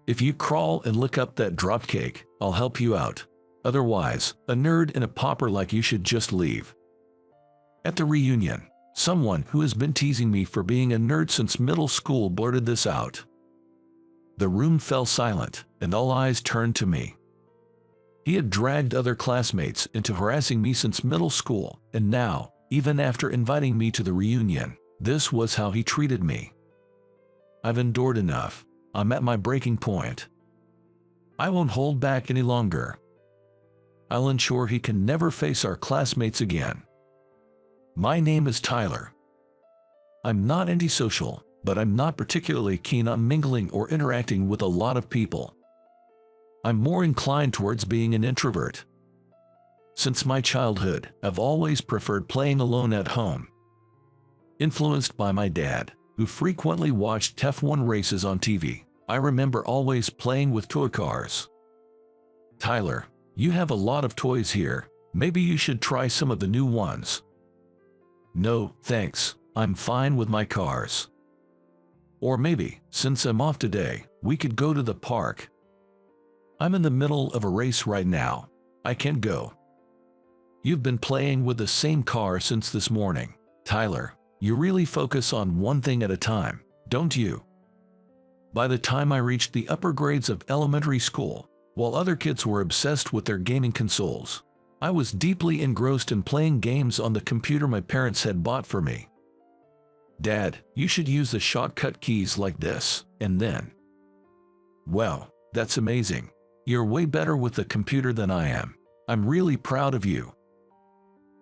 If you crawl and lick up that drop cake, I'll help you out. Otherwise, a nerd and a pauper like you should just leave. At the reunion, someone who has been teasing me for being a nerd since middle school blurted this out. The room fell silent, and all eyes turned to me. He had dragged other classmates into harassing me since middle school, and now, even after inviting me to the reunion, this was how he treated me. I've endured enough. I'm at my breaking point. I won't hold back any longer. I'll ensure he can never face our classmates again. My name is Tyler. I'm not antisocial, but I'm not particularly keen on mingling or interacting with a lot of people. I'm more inclined towards being an introvert. Since my childhood, I've always preferred playing alone at home. Influenced by my dad, who frequently watched F1 races on TV, I remember always playing with toy cars. Tyler, you have a lot of toys here. Maybe you should try some of the new ones. No, thanks. I'm fine with my cars. Or maybe, since I'm off today, we could go to the park. I'm in the middle of a race right now. I can't go. You've been playing with the same car since this morning. Tyler, you really focus on one thing at a time, don't you? By the time I reached the upper grades of elementary school, while other kids were obsessed with their gaming consoles, I was deeply engrossed in playing games on the computer my parents had bought for me. Dad, you should use the shortcut keys like this, and then. Well, that's amazing. You're way better with the computer than I am. I'm really proud of you.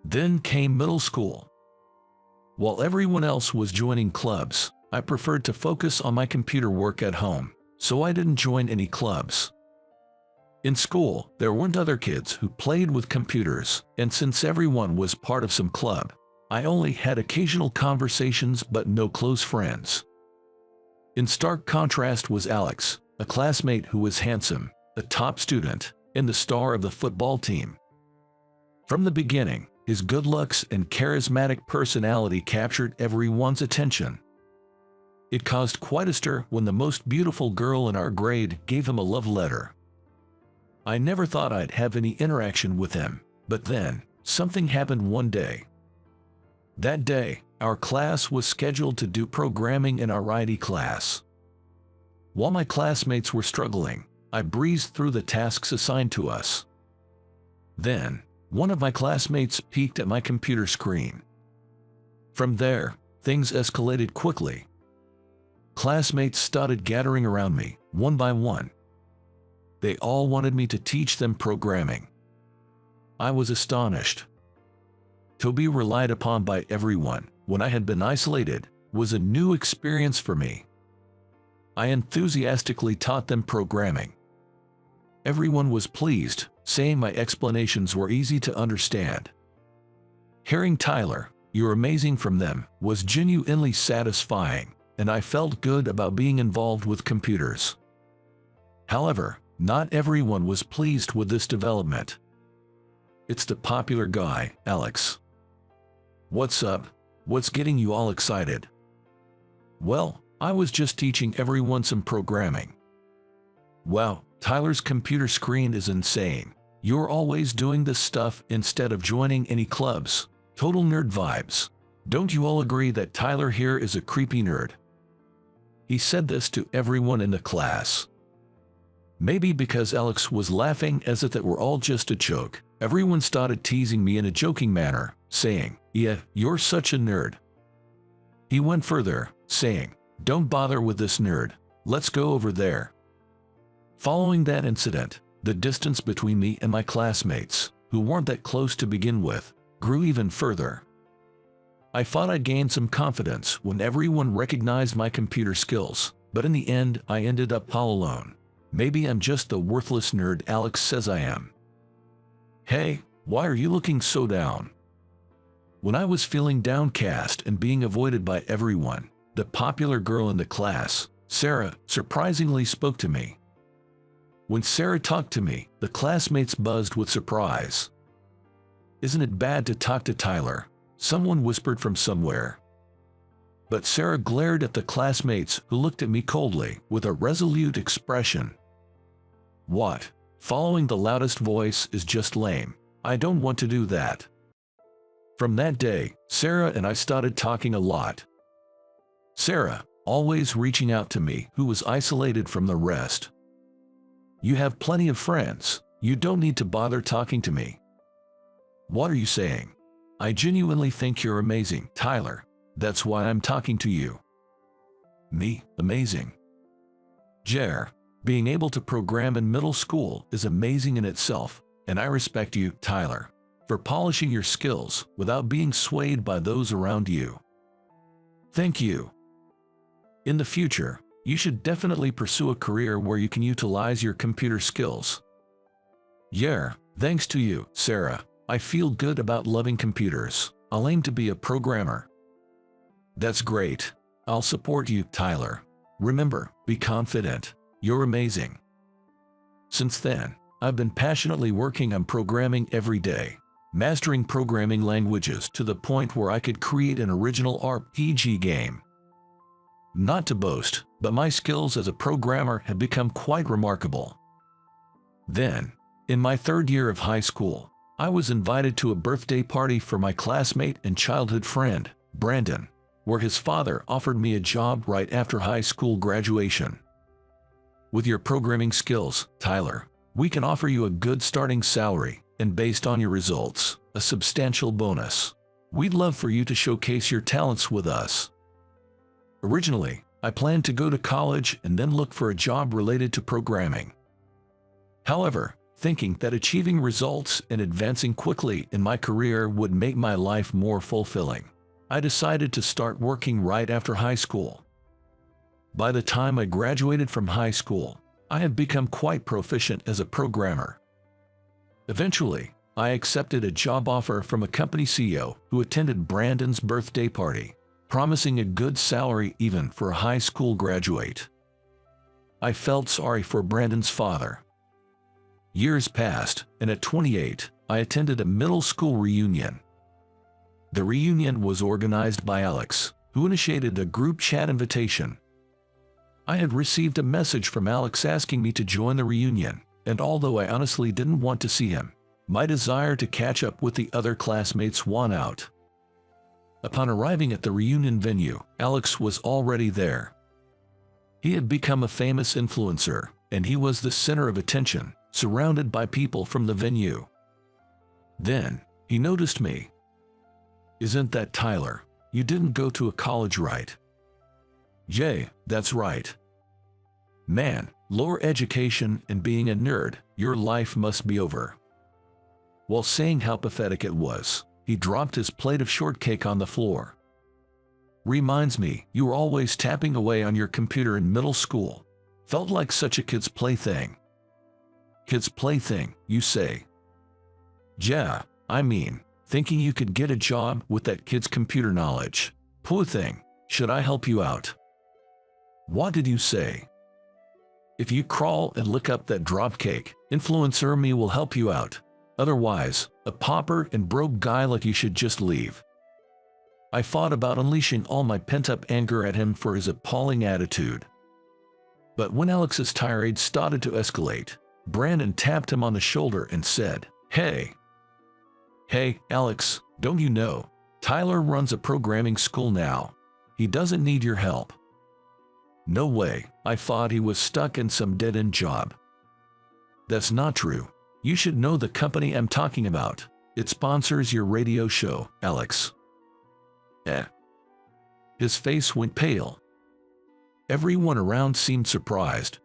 Then came middle school. While everyone else was joining clubs, I preferred to focus on my computer work at home, so I didn't join any clubs. In school, there weren't other kids who played with computers, and since everyone was part of some club, I only had occasional conversations but no close friends. In stark contrast was Alex, a classmate who was handsome, a top student, and the star of the football team. From the beginning, his good looks and charismatic personality captured everyone's attention. It caused quite a stir when the most beautiful girl in our grade gave him a love letter. I never thought I'd have any interaction with him, but then, something happened one day. That day, our class was scheduled to do programming in our IT class. While my classmates were struggling, I breezed through the tasks assigned to us. Then, one of my classmates peeked at my computer screen. From there, things escalated quickly. Classmates started gathering around me, one by one. They all wanted me to teach them programming. I was astonished. To be relied upon by everyone, when I had been isolated, was a new experience for me. I enthusiastically taught them programming. Everyone was pleased, saying my explanations were easy to understand. Hearing "Tyler, you're amazing" from them was genuinely satisfying, and I felt good about being involved with computers. However, not everyone was pleased with this development. It's the popular guy, Alex. What's up? What's getting you all excited? Well, I was just teaching everyone some programming. Wow, Tyler's computer screen is insane. You're always doing this stuff instead of joining any clubs. Total nerd vibes. Don't you all agree that Tyler here is a creepy nerd? He said this to everyone in the class. Maybe because Alex was laughing as if it were all just a joke, everyone started teasing me in a joking manner, saying, "Yeah, you're such a nerd." He went further, saying, "Don't bother with this nerd. Let's go over there." Following that incident, the distance between me and my classmates, who weren't that close to begin with, grew even further. I thought I gained some confidence when everyone recognized my computer skills, but in the end I ended up all alone. Maybe I'm just the worthless nerd Alex says I am. Hey, why are you looking so down? When I was feeling downcast and being avoided by everyone, the popular girl in the class, Sarah, surprisingly spoke to me. When Sarah talked to me, the classmates buzzed with surprise. "Isn't it bad to talk to Tyler?" someone whispered from somewhere. But Sarah glared at the classmates who looked at me coldly with a resolute expression. What? Following the loudest voice is just lame. I don't want to do that. From that day, Sarah and I started talking a lot. Sarah, always reaching out to me, who was isolated from the rest. You have plenty of friends. You don't need to bother talking to me. What are you saying? I genuinely think you're amazing, Tyler. That's why I'm talking to you. Me, amazing. Jer, being able to program in middle school is amazing in itself, and I respect you, Tyler, for polishing your skills without being swayed by those around you. Thank you. In the future, you should definitely pursue a career where you can utilize your computer skills. Yeah, thanks to you, Sarah. I feel good about loving computers. I'll aim to be a programmer. That's great. I'll support you, Tyler. Remember, be confident. You're amazing. Since then, I've been passionately working on programming every day, mastering programming languages to the point where I could create an original RPG game. Not to boast, but my skills as a programmer have become quite remarkable. Then, in my third year of high school, I was invited to a birthday party for my classmate and childhood friend, Brandon, where his father offered me a job right after high school graduation. With your programming skills, Tyler, we can offer you a good starting salary, and based on your results, a substantial bonus. We'd love for you to showcase your talents with us. Originally, I planned to go to college and then look for a job related to programming. However, thinking that achieving results and advancing quickly in my career would make my life more fulfilling, I decided to start working right after high school. By the time I graduated from high school, I had become quite proficient as a programmer. Eventually, I accepted a job offer from a company CEO who attended Brandon's birthday party, promising a good salary even for a high school graduate. I felt sorry for Brandon's father. Years passed, and at 28, I attended a middle school reunion. The reunion was organized by Alex, who initiated a group chat invitation. I had received a message from Alex asking me to join the reunion, and although I honestly didn't want to see him, my desire to catch up with the other classmates won out. Upon arriving at the reunion venue, Alex was already there. He had become a famous influencer, and he was the center of attention, surrounded by people from the venue. Then, he noticed me. Isn't that Tyler? You didn't go to a college, right? Yay, that's right. Man, lower education and being a nerd, your life must be over. While saying how pathetic it was, he dropped his plate of shortcake on the floor. Reminds me, you were always tapping away on your computer in middle school. Felt like such a kid's plaything. Kid's plaything, you say? Yeah, I mean, thinking you could get a job with that kid's computer knowledge. Poor thing, should I help you out? What did you say? If you crawl and look up that dropcake, influencer me will help you out. Otherwise, a pauper and broke guy like you should just leave. I thought about unleashing all my pent-up anger at him for his appalling attitude. But when Alex's tirade started to escalate, Brandon tapped him on the shoulder and said, Hey, Alex, don't you know? Tyler runs a programming school now. He doesn't need your help. No way, I thought he was stuck in some dead-end job. That's not true. You should know the company I'm talking about. It sponsors your radio show, Alex. His face went pale. Everyone around seemed surprised.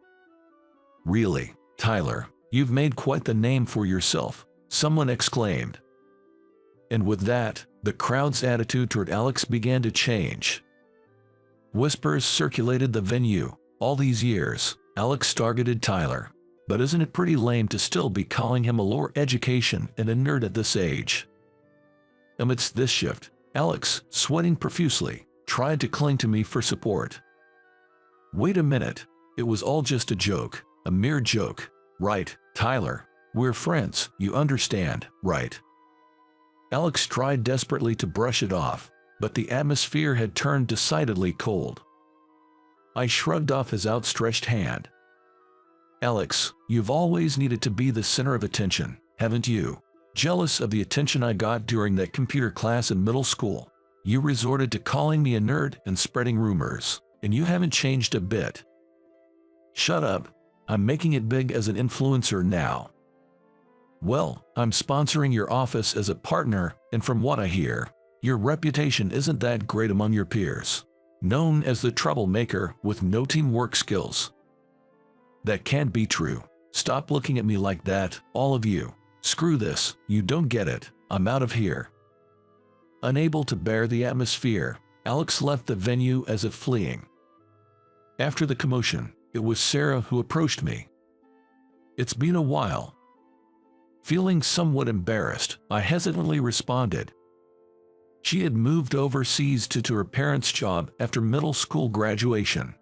Really, Tyler, you've made quite the name for yourself, someone exclaimed. And with that, the crowd's attitude toward Alex began to change. Whispers circulated the venue. All these years, Alex targeted Tyler. But isn't it pretty lame to still be calling him a lower education and a nerd at this age? Amidst this shift, Alex, sweating profusely, tried to cling to me for support. Wait a minute, it was all just a joke, a mere joke, right, Tyler? We're friends, you understand, right? Alex tried desperately to brush it off. but the atmosphere had turned decidedly cold. I shrugged off his outstretched hand. Alex, you've always needed to be the center of attention, haven't you? Jealous of the attention I got during that computer class in middle school, you resorted to calling me a nerd and spreading rumors, and you haven't changed a bit. Shut up. I'm making it big as an influencer now. Well, I'm sponsoring your office as a partner, and from what I hear, your reputation isn't that great among your peers. Known as the troublemaker with no teamwork skills. That can't be true. Stop looking at me like that, all of you. Screw this, you don't get it. I'm out of here. Unable to bear the atmosphere, Alex left the venue as if fleeing. After the commotion, it was Sarah who approached me. It's been a while. Feeling somewhat embarrassed, I hesitantly responded. She had moved overseas to her parents' job after middle school graduation.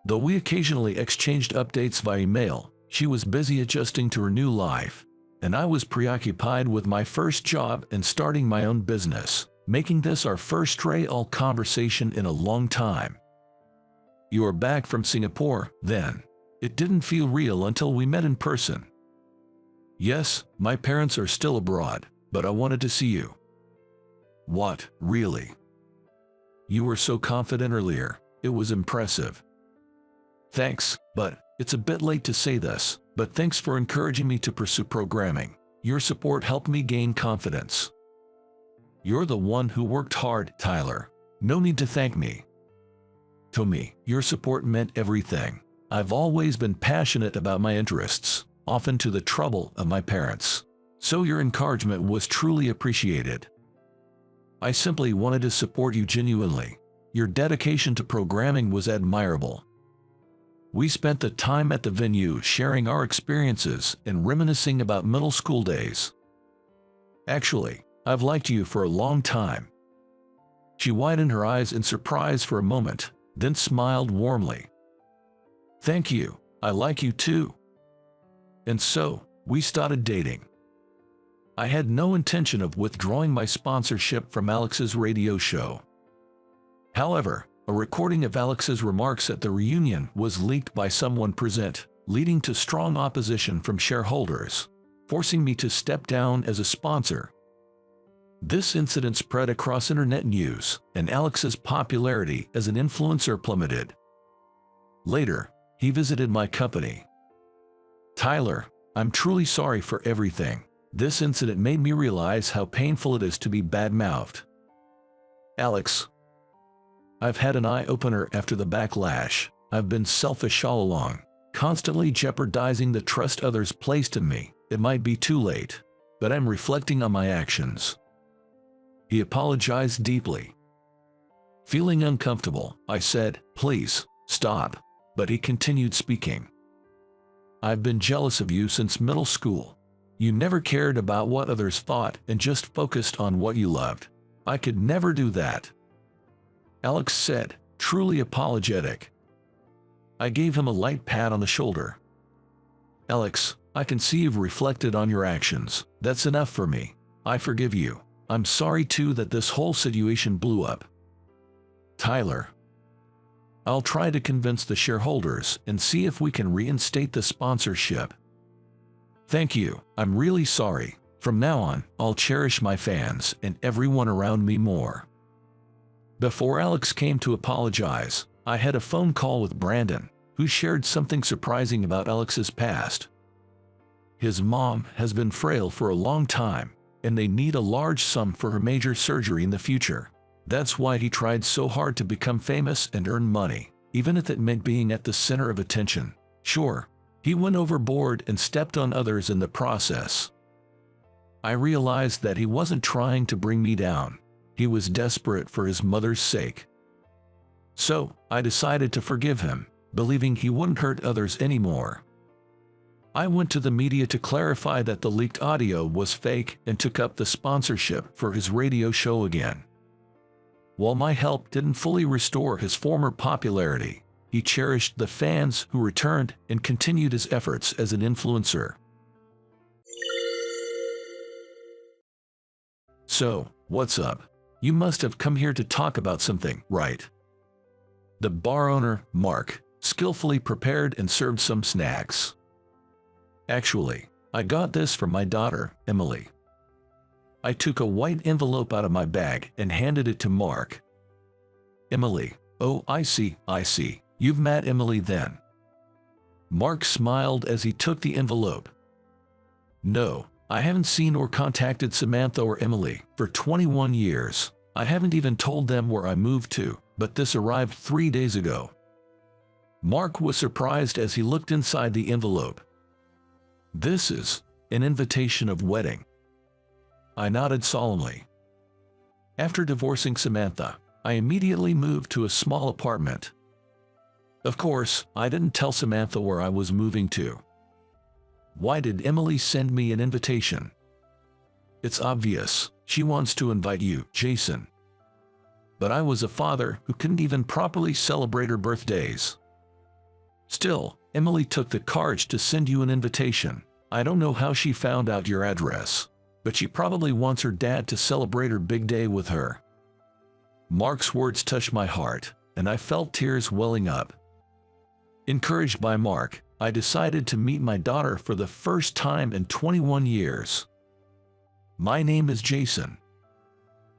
Though we occasionally exchanged updates via email, she was busy adjusting to her new life, and I was preoccupied with my first job and starting my own business, making this our first real conversation in a long time. You are back from Singapore, then? It didn't feel real until we met in person. Yes, my parents are still abroad, but I wanted to see you. What, really? You were so confident earlier, it was impressive. Thanks, but it's a bit late to say this, but thanks for encouraging me to pursue programming. Your support helped me gain confidence. You're the one who worked hard, Tyler. No need to thank me. To me, your support meant everything. I've always been passionate about my interests, often to the trouble of my parents. So your encouragement was truly appreciated. I simply wanted to support you genuinely. Your dedication to programming was admirable. We spent the time at the venue sharing our experiences and reminiscing about middle school days. Actually, I've liked you for a long time. She widened her eyes in surprise for a moment, then smiled warmly. Thank you, I like you too. And so, we started dating. I had no intention of withdrawing my sponsorship from Alex's radio show. However, a recording of Alex's remarks at the reunion was leaked by someone present, leading to strong opposition from shareholders, forcing me to step down as a sponsor. This incident spread across internet news, and Alex's popularity as an influencer plummeted. Later, he visited my company. Tyler, I'm truly sorry for everything. This incident made me realize how painful it is to be bad-mouthed. Alex, I've had an eye-opener after the backlash. I've been selfish all along, constantly jeopardizing the trust others placed in me. It might be too late, but I'm reflecting on my actions. He apologized deeply. Feeling uncomfortable, I said, please, stop. But he continued speaking. I've been jealous of you since middle school. You never cared about what others thought and just focused on what you loved. I could never do that. Alex said, truly apologetic. I gave him a light pat on the shoulder. Alex, I can see you've reflected on your actions. That's enough for me. I forgive you. I'm sorry too that this whole situation blew up. Tyler, I'll try to convince the shareholders and see if we can reinstate the sponsorship. Thank you. I'm really sorry. From now on, I'll cherish my fans and everyone around me more. Before Alex came to apologize, I had a phone call with Brandon, who shared something surprising about Alex's past. His mom has been frail for a long time, and they need a large sum for her major surgery in the future. That's why he tried so hard to become famous and earn money, even if it meant being at the center of attention. Sure, he went overboard and stepped on others in the process. I realized that he wasn't trying to bring me down. He was desperate for his mother's sake. So, I decided to forgive him, believing he wouldn't hurt others anymore. I went to the media to clarify that the leaked audio was fake and took up the sponsorship for his radio show again. While my help didn't fully restore his former popularity, he cherished the fans who returned and continued his efforts as an influencer. So, what's up? You must have come here to talk about something, right? The bar owner, Mark, skillfully prepared and served some snacks. Actually, I got this from my daughter, Emily. I took a white envelope out of my bag and handed it to Mark. Emily, oh, I see. You've met Emily then. Mark smiled as he took the envelope. No, I haven't seen or contacted Samantha or Emily for 21 years. I haven't even told them where I moved to, but this arrived 3 days ago. Mark was surprised as he looked inside the envelope. This is an invitation of wedding. I nodded solemnly. After divorcing Samantha, I immediately moved to a small apartment. Of course, I didn't tell Samantha where I was moving to. Why did Emily send me an invitation? It's obvious, she wants to invite you, Jason. But I was a father who couldn't even properly celebrate her birthdays. Still, Emily took the courage to send you an invitation. I don't know how she found out your address, but she probably wants her dad to celebrate her big day with her. Mark's words touched my heart, and I felt tears welling up. Encouraged by Mark, I decided to meet my daughter for the first time in 21 years. My name is Jason.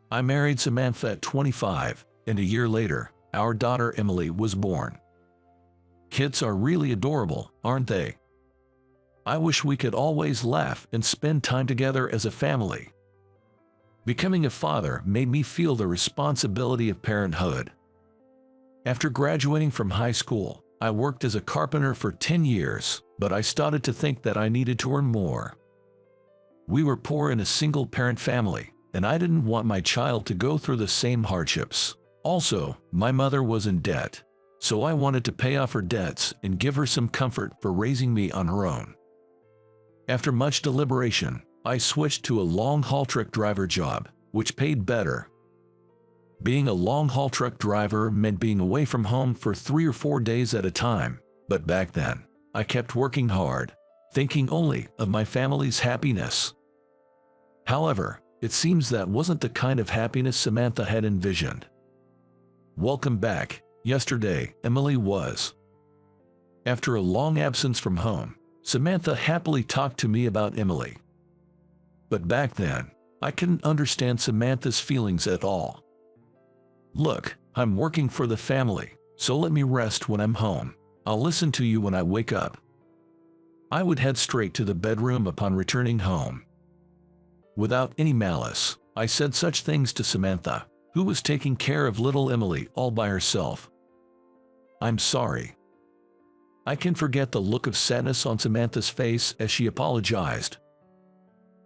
I married Samantha at 25, and a year later, our daughter Emily was born. Kids are really adorable, aren't they? I wish we could always laugh and spend time together as a family. Becoming a father made me feel the responsibility of parenthood. After graduating from high school, I worked as a carpenter for 10 years, but I started to think that I needed to earn more. We were poor in a single-parent family, and I didn't want my child to go through the same hardships. Also, my mother was in debt, so I wanted to pay off her debts and give her some comfort for raising me on her own. After much deliberation, I switched to a long-haul truck driver job, which paid better. Being a long-haul truck driver meant being away from home for 3 or 4 days at a time, but back then, I kept working hard, thinking only of my family's happiness. However, it seems that wasn't the kind of happiness Samantha had envisioned. Welcome back. Yesterday, Emily was. After a long absence from home, Samantha happily talked to me about Emily. But back then, I couldn't understand Samantha's feelings at all. Look, I'm working for the family, so let me rest when I'm home. I'll listen to you when I wake up. I would head straight to the bedroom upon returning home. Without any malice, I said such things to Samantha, who was taking care of little Emily all by herself. I'm sorry. I can forget the look of sadness on Samantha's face as she apologized.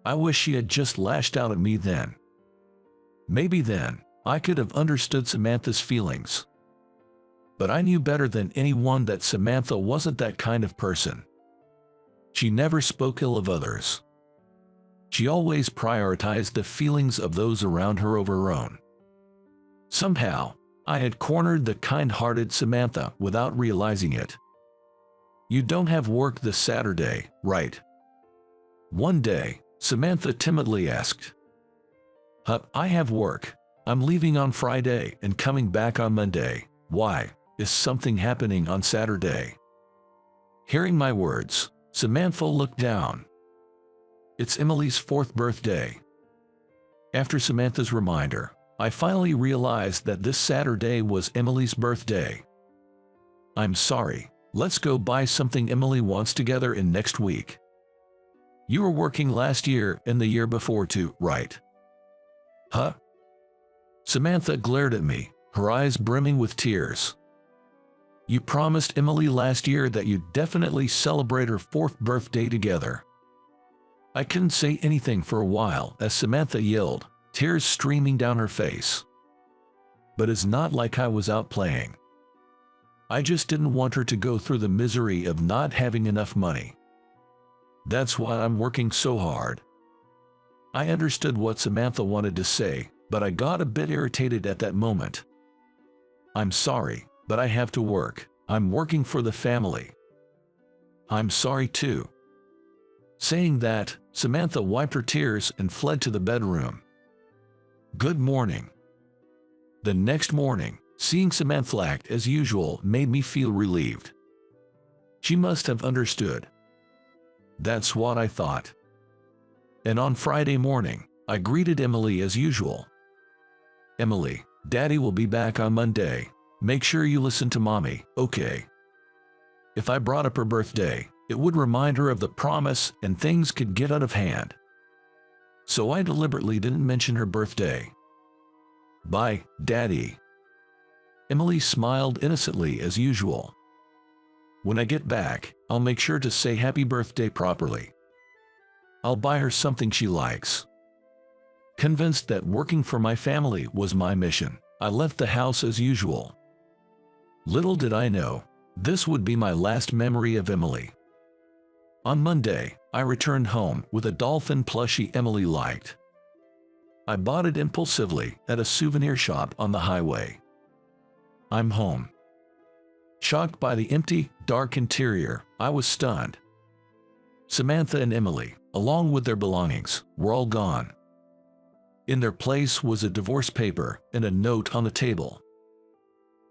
I wish she had just lashed out at me then. Maybe then, I could have understood Samantha's feelings. But I knew better than anyone that Samantha wasn't that kind of person. She never spoke ill of others. She always prioritized the feelings of those around her over her own. Somehow, I had cornered the kind-hearted Samantha without realizing it. You don't have work this Saturday, right? One day, Samantha timidly asked. I have work. I'm leaving on Friday and coming back on Monday. Why? Is something happening on Saturday? Hearing my words, Samantha looked down. It's Emily's 4th birthday. After Samantha's reminder, I finally realized that this Saturday was Emily's birthday. I'm sorry. Let's go buy something Emily wants together in next week. You were working last year and the year before too, right? Huh? Samantha glared at me, her eyes brimming with tears. You promised Emily last year that you'd definitely celebrate her 4th birthday together. I couldn't say anything for a while as Samantha yelled, tears streaming down her face. But it's not like I was out playing. I just didn't want her to go through the misery of not having enough money. That's why I'm working so hard. I understood what Samantha wanted to say, but I got a bit irritated at that moment. I'm sorry, but I have to work. I'm working for the family. I'm sorry too. Saying that, Samantha wiped her tears and fled to the bedroom. Good morning. The next morning, seeing Samantha act as usual made me feel relieved. She must have understood. That's what I thought. And on Friday morning, I greeted Emily as usual. "Emily, Daddy will be back on Monday. Make sure you listen to Mommy, okay?" If I brought up her birthday, it would remind her of the promise and things could get out of hand. So I deliberately didn't mention her birthday. "Bye, Daddy." Emily smiled innocently as usual. "When I get back, I'll make sure to say happy birthday properly. I'll buy her something she likes." Convinced that working for my family was my mission, I left the house as usual. Little did I know, this would be my last memory of Emily. On Monday, I returned home with a dolphin plushie Emily liked. I bought it impulsively at a souvenir shop on the highway. I'm home. Shocked by the empty, dark interior, I was stunned. Samantha and Emily, along with their belongings, were all gone. In their place was a divorce paper and a note on the table.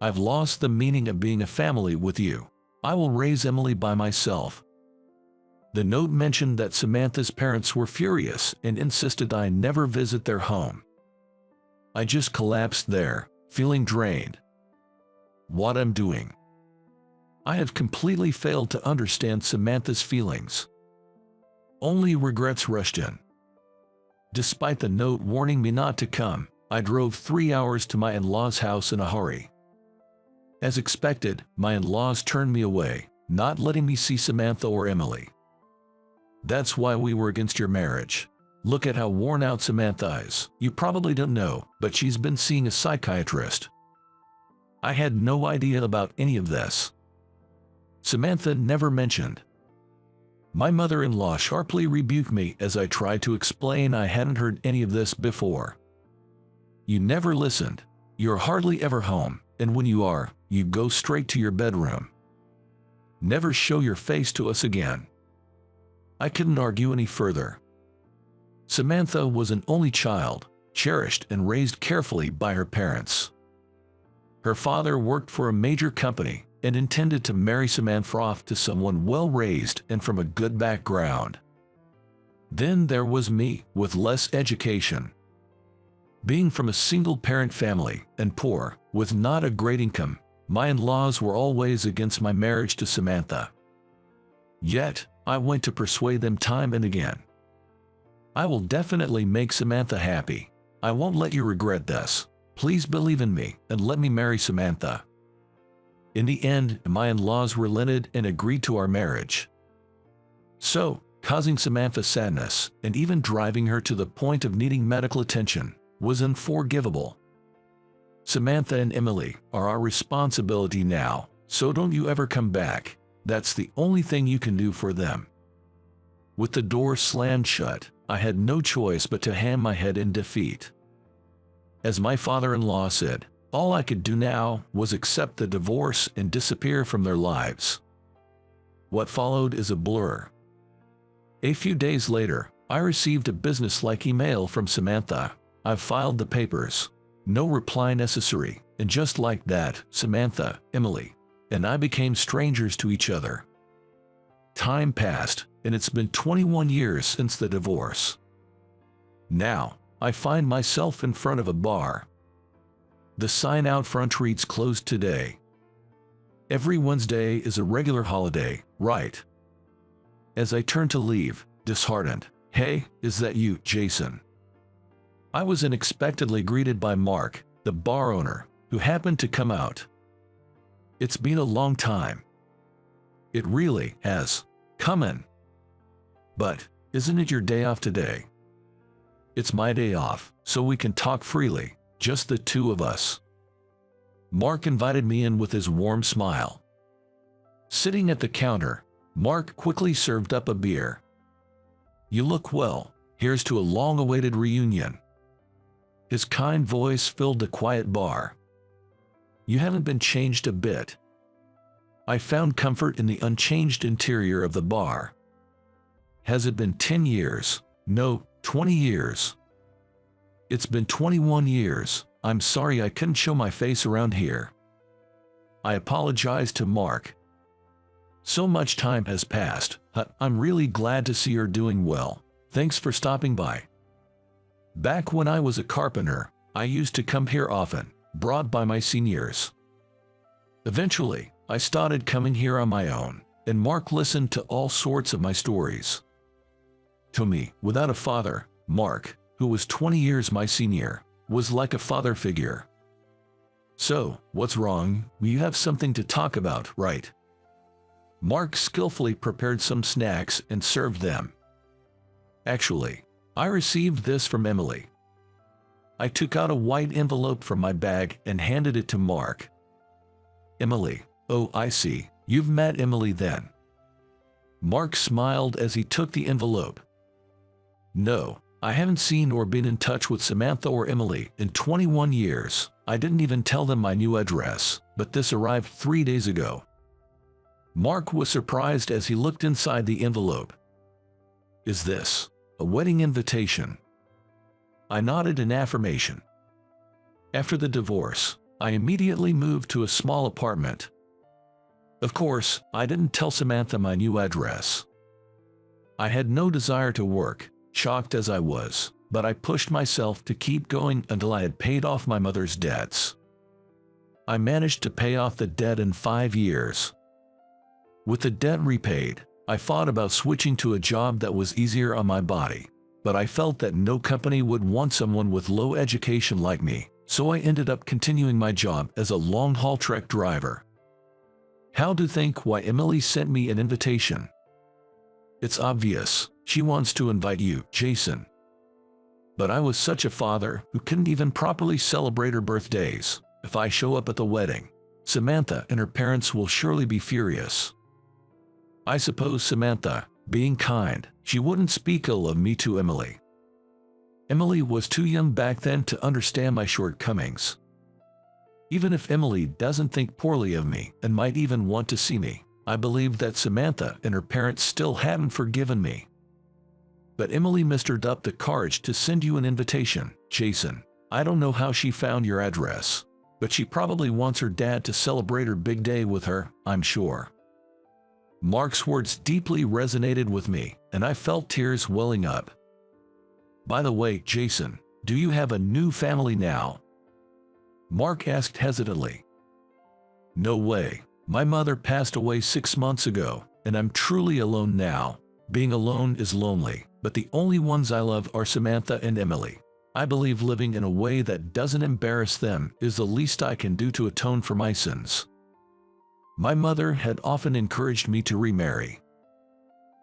"I've lost the meaning of being a family with you. I will raise Emily by myself." The note mentioned that Samantha's parents were furious and insisted I never visit their home. I just collapsed there, feeling drained. What I'm doing? I have completely failed to understand Samantha's feelings. Only regrets rushed in. Despite the note warning me not to come, I drove 3 hours to my in-laws' house in a hurry. As expected, my in-laws turned me away, not letting me see Samantha or Emily. "That's why we were against your marriage. Look at how worn out Samantha is. You probably don't know, but she's been seeing a psychiatrist." I had no idea about any of this. Samantha never mentioned. My mother-in-law sharply rebuked me as I tried to explain I hadn't heard any of this before. "You never listened. You're hardly ever home, and when you are, you go straight to your bedroom. Never show your face to us again." I couldn't argue any further. Samantha was an only child, cherished and raised carefully by her parents. Her father worked for a major company and intended to marry Samantha off to someone well-raised and from a good background. Then there was me, with less education. Being from a single-parent family and poor, with not a great income, my in-laws were always against my marriage to Samantha. Yet, I went to persuade them time and again. "I will definitely make Samantha happy. I won't let you regret this. Please believe in me and let me marry Samantha." In the end, my in-laws relented and agreed to our marriage. So, causing Samantha sadness and even driving her to the point of needing medical attention was unforgivable. Samantha and Emily are our responsibility now, so don't you ever come back. That's the only thing you can do for them. With the door slammed shut, I had no choice but to hang my head in defeat. As my father-in-law said, all I could do now was accept the divorce and disappear from their lives. What followed is a blur. A few days later, I received a business-like email from Samantha. "I've filed the papers. No reply necessary," and just like that, Samantha, Emily, and I became strangers to each other. Time passed, and it's been 21 years since the divorce. Now, I find myself in front of a bar. The sign out front reads "Closed today." Every Wednesday is a regular holiday, right? As I turn to leave, disheartened, "Hey, is that you, Jason?" I was unexpectedly greeted by Mark, the bar owner, who happened to come out. "It's been a long time." "It really has. Come in." "But, isn't it your day off today?" "It's my day off, so we can talk freely, just the two of us." Mark invited me in with his warm smile. Sitting at the counter, Mark quickly served up a beer. "You look well. Here's to a long-awaited reunion." His kind voice filled the quiet bar. "You haven't been changed a bit." I found comfort in the unchanged interior of the bar. "Has it been 10 years? No, 20 years." "It's been 21 years," I'm sorry I couldn't show my face around here. I apologized to Mark. So much time has passed. I'm really glad to see you're doing well. Thanks for stopping by. Back when I was a carpenter, I used to come here often, brought by my seniors. Eventually, I started coming here on my own, and Mark listened to all sorts of my stories. To me, without a father, Mark, who was 20 years my senior, was like a father figure. So, what's wrong? You have something to talk about, right? Mark skillfully prepared some snacks and served them. Actually, I received this from Emily. I took out a white envelope from my bag and handed it to Mark. Emily, oh, I see. You've met Emily then. Mark smiled as he took the envelope. No, I haven't seen or been in touch with Samantha or Emily in 21 years. I didn't even tell them my new address, but this arrived 3 days ago. Mark was surprised as he looked inside the envelope. Is this a wedding invitation? I nodded in affirmation. After the divorce, I immediately moved to a small apartment. Of course, I didn't tell Samantha my new address. I had no desire to work, shocked as I was, but I pushed myself to keep going until I had paid off my mother's debts. I managed to pay off the debt in 5 years. With the debt repaid, I thought about switching to a job that was easier on my body, but I felt that no company would want someone with low education like me, so I ended up continuing my job as a long-haul truck driver. How do you think why Emily sent me an invitation? It's obvious, she wants to invite you, Jason. But I was such a father who couldn't even properly celebrate her birthdays. If I show up at the wedding, Samantha and her parents will surely be furious. I suppose Samantha, being kind, she wouldn't speak ill of me to Emily. Emily was too young back then to understand my shortcomings. Even if Emily doesn't think poorly of me and might even want to see me, I believe that Samantha and her parents still hadn't forgiven me. But Emily mustered up the courage to send you an invitation, Jason. I don't know how she found your address, but she probably wants her dad to celebrate her big day with her, I'm sure. Mark's words deeply resonated with me, and I felt tears welling up. By the way, Jason, do you have a new family now? Mark asked hesitantly. No way. My mother passed away 6 months ago, and I'm truly alone now. Being alone is lonely, but the only ones I love are Samantha and Emily. I believe living in a way that doesn't embarrass them is the least I can do to atone for my sins. My mother had often encouraged me to remarry.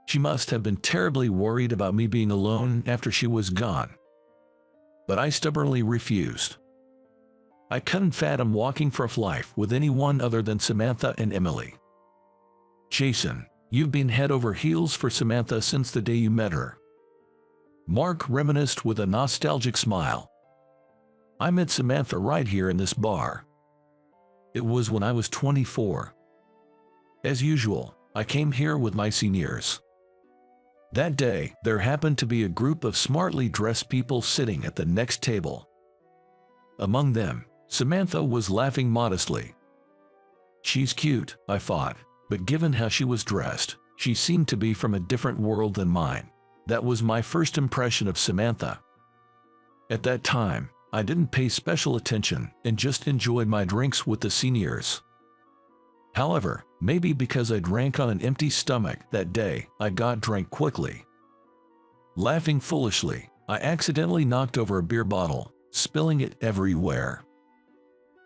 She must have been terribly worried about me being alone after she was gone. But I stubbornly refused. I couldn't fathom walking for life with anyone other than Samantha and Emily. Jason, you've been head over heels for Samantha since the day you met her. Mark reminisced with a nostalgic smile. I met Samantha right here in this bar. It was when I was 24. As usual, I came here with my seniors. That day, there happened to be a group of smartly dressed people sitting at the next table. Among them, Samantha was laughing modestly. She's cute, I thought, but given how she was dressed, she seemed to be from a different world than mine. That was my first impression of Samantha. At that time, I didn't pay special attention and just enjoyed my drinks with the seniors. However, maybe because I drank on an empty stomach that day, I got drunk quickly. Laughing foolishly, I accidentally knocked over a beer bottle, spilling it everywhere.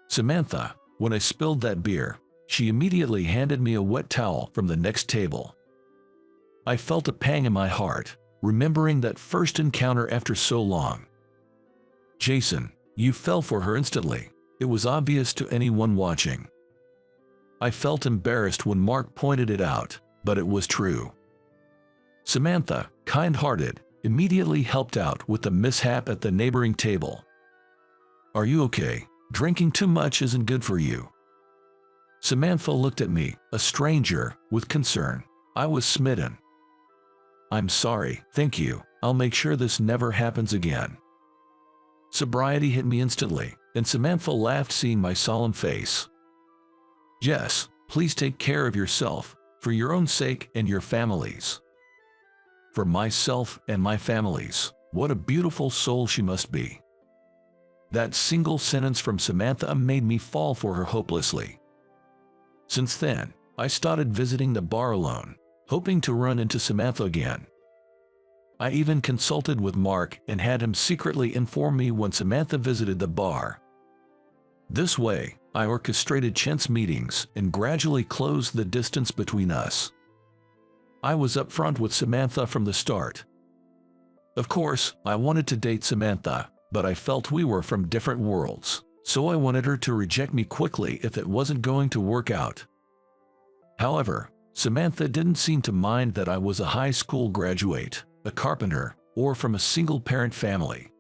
Samantha, when I spilled that beer, she immediately handed me a wet towel from the next table. I felt a pang in my heart, remembering that first encounter after so long. Jason, you fell for her instantly. It was obvious to anyone watching. I felt embarrassed when Mark pointed it out, but it was true. Samantha, kind-hearted, immediately helped out with the mishap at the neighboring table. Are you okay? Drinking too much isn't good for you. Samantha looked at me, a stranger, with concern. I was smitten. I'm sorry, thank you. I'll make sure this never happens again. Sobriety hit me instantly, and Samantha laughed seeing my solemn face. Yes, please take care of yourself, for your own sake and your family's. For myself and my family's. What a beautiful soul she must be. That single sentence from Samantha made me fall for her hopelessly. Since then, I started visiting the bar alone, hoping to run into Samantha again. I even consulted with Mark and had him secretly inform me when Samantha visited the bar. This way, I orchestrated chance meetings and gradually closed the distance between us. I was upfront with Samantha from the start. Of course, I wanted to date Samantha, but I felt we were from different worlds, so I wanted her to reject me quickly if it wasn't going to work out. However, Samantha didn't seem to mind that I was a high school graduate, a carpenter, or from a single-parent family.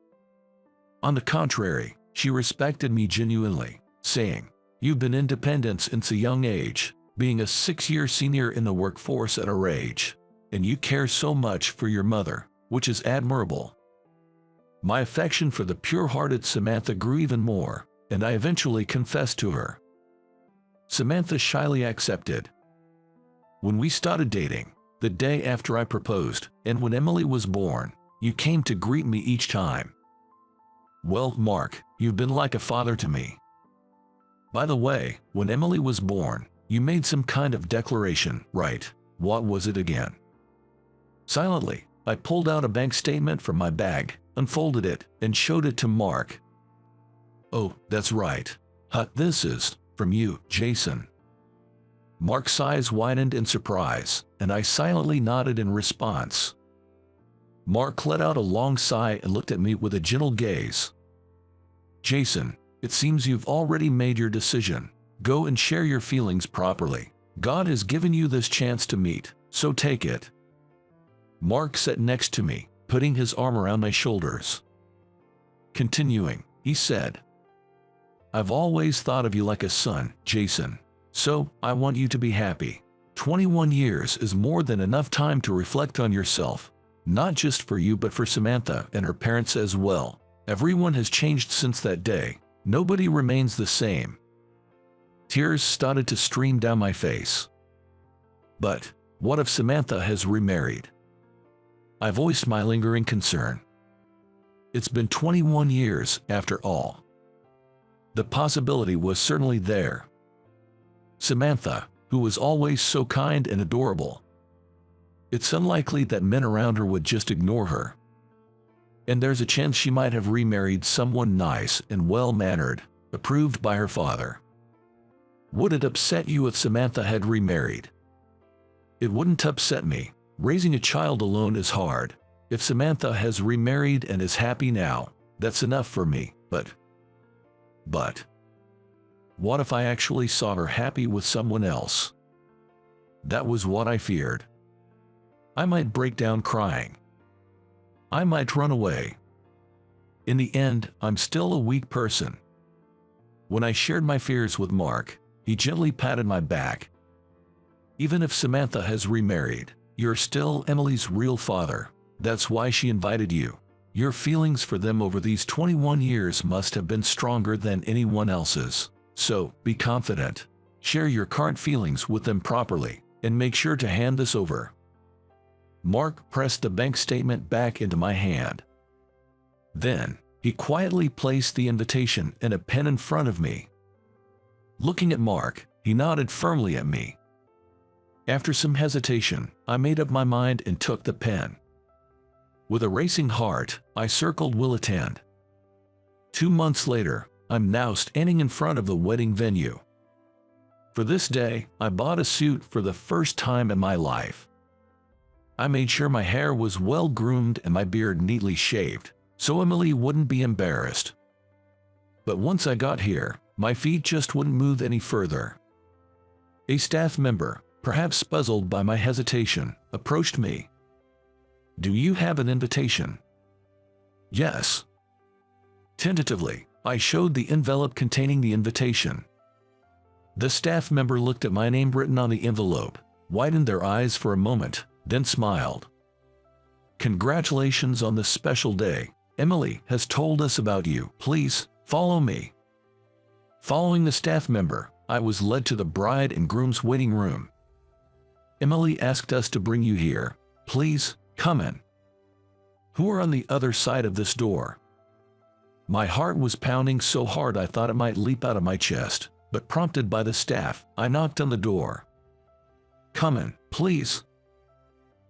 On the contrary, she respected me genuinely, saying, "You've been independent since a young age, being a 6-year senior in the workforce at our age, and you care so much for your mother, which is admirable." My affection for the pure-hearted Samantha grew even more, and I eventually confessed to her. Samantha shyly accepted. When we started dating, the day after I proposed, and when Emily was born, you came to greet me each time. Well, Mark, you've been like a father to me. By the way, when Emily was born, you made some kind of declaration, right? What was it again? Silently, I pulled out a bank statement from my bag, unfolded it, and showed it to Mark. "Oh, that's right. This is from you, Jason." Mark's eyes widened in surprise, and I silently nodded in response. Mark let out a long sigh and looked at me with a gentle gaze. "Jason, it seems you've already made your decision. Go and share your feelings properly. God has given you this chance to meet, so take it." Mark sat next to me, putting his arm around my shoulders. Continuing, he said, "I've always thought of you like a son, Jason. So, I want you to be happy. 21 years is more than enough time to reflect on yourself, not just for you but for Samantha and her parents as well. Everyone has changed since that day. Nobody remains the same." Tears started to stream down my face. "But, what if Samantha has remarried?" I voiced my lingering concern. It's been 21 years, after all. The possibility was certainly there. Samantha, who was always so kind and adorable. It's unlikely that men around her would just ignore her. And there's a chance she might have remarried someone nice and well-mannered, approved by her father. Would it upset you if Samantha had remarried? It wouldn't upset me. Raising a child alone is hard. If Samantha has remarried and is happy now, that's enough for me, but what if I actually saw her happy with someone else? That was what I feared. I might break down crying. I might run away. In the end, I'm still a weak person. When I shared my fears with Mark, he gently patted my back. "Even if Samantha has remarried, you're still Emily's real father. That's why she invited you. Your feelings for them over these 21 years must have been stronger than anyone else's. So, be confident. Share your current feelings with them properly, and make sure to hand this over." Mark pressed the bank statement back into my hand. Then, he quietly placed the invitation and a pen in front of me. Looking at Mark, he nodded firmly at me. After some hesitation, I made up my mind and took the pen. With a racing heart, I circled "will attend." 2 months later, I'm now standing in front of the wedding venue. For this day, I bought a suit for the first time in my life. I made sure my hair was well groomed and my beard neatly shaved, so Emily wouldn't be embarrassed. But once I got here, my feet just wouldn't move any further. A staff member, perhaps puzzled by my hesitation, approached me. "Do you have an invitation?" "Yes." Tentatively, I showed the envelope containing the invitation. The staff member looked at my name written on the envelope, widened their eyes for a moment, then smiled. "Congratulations on this special day. Emily has told us about you. Please, follow me." Following the staff member, I was led to the bride and groom's waiting room. Emily asked us to bring you here. Please, come in. Who are on the other side of this door? My heart was pounding so hard I thought it might leap out of my chest, but prompted by the staff, I knocked on the door. Come in, please.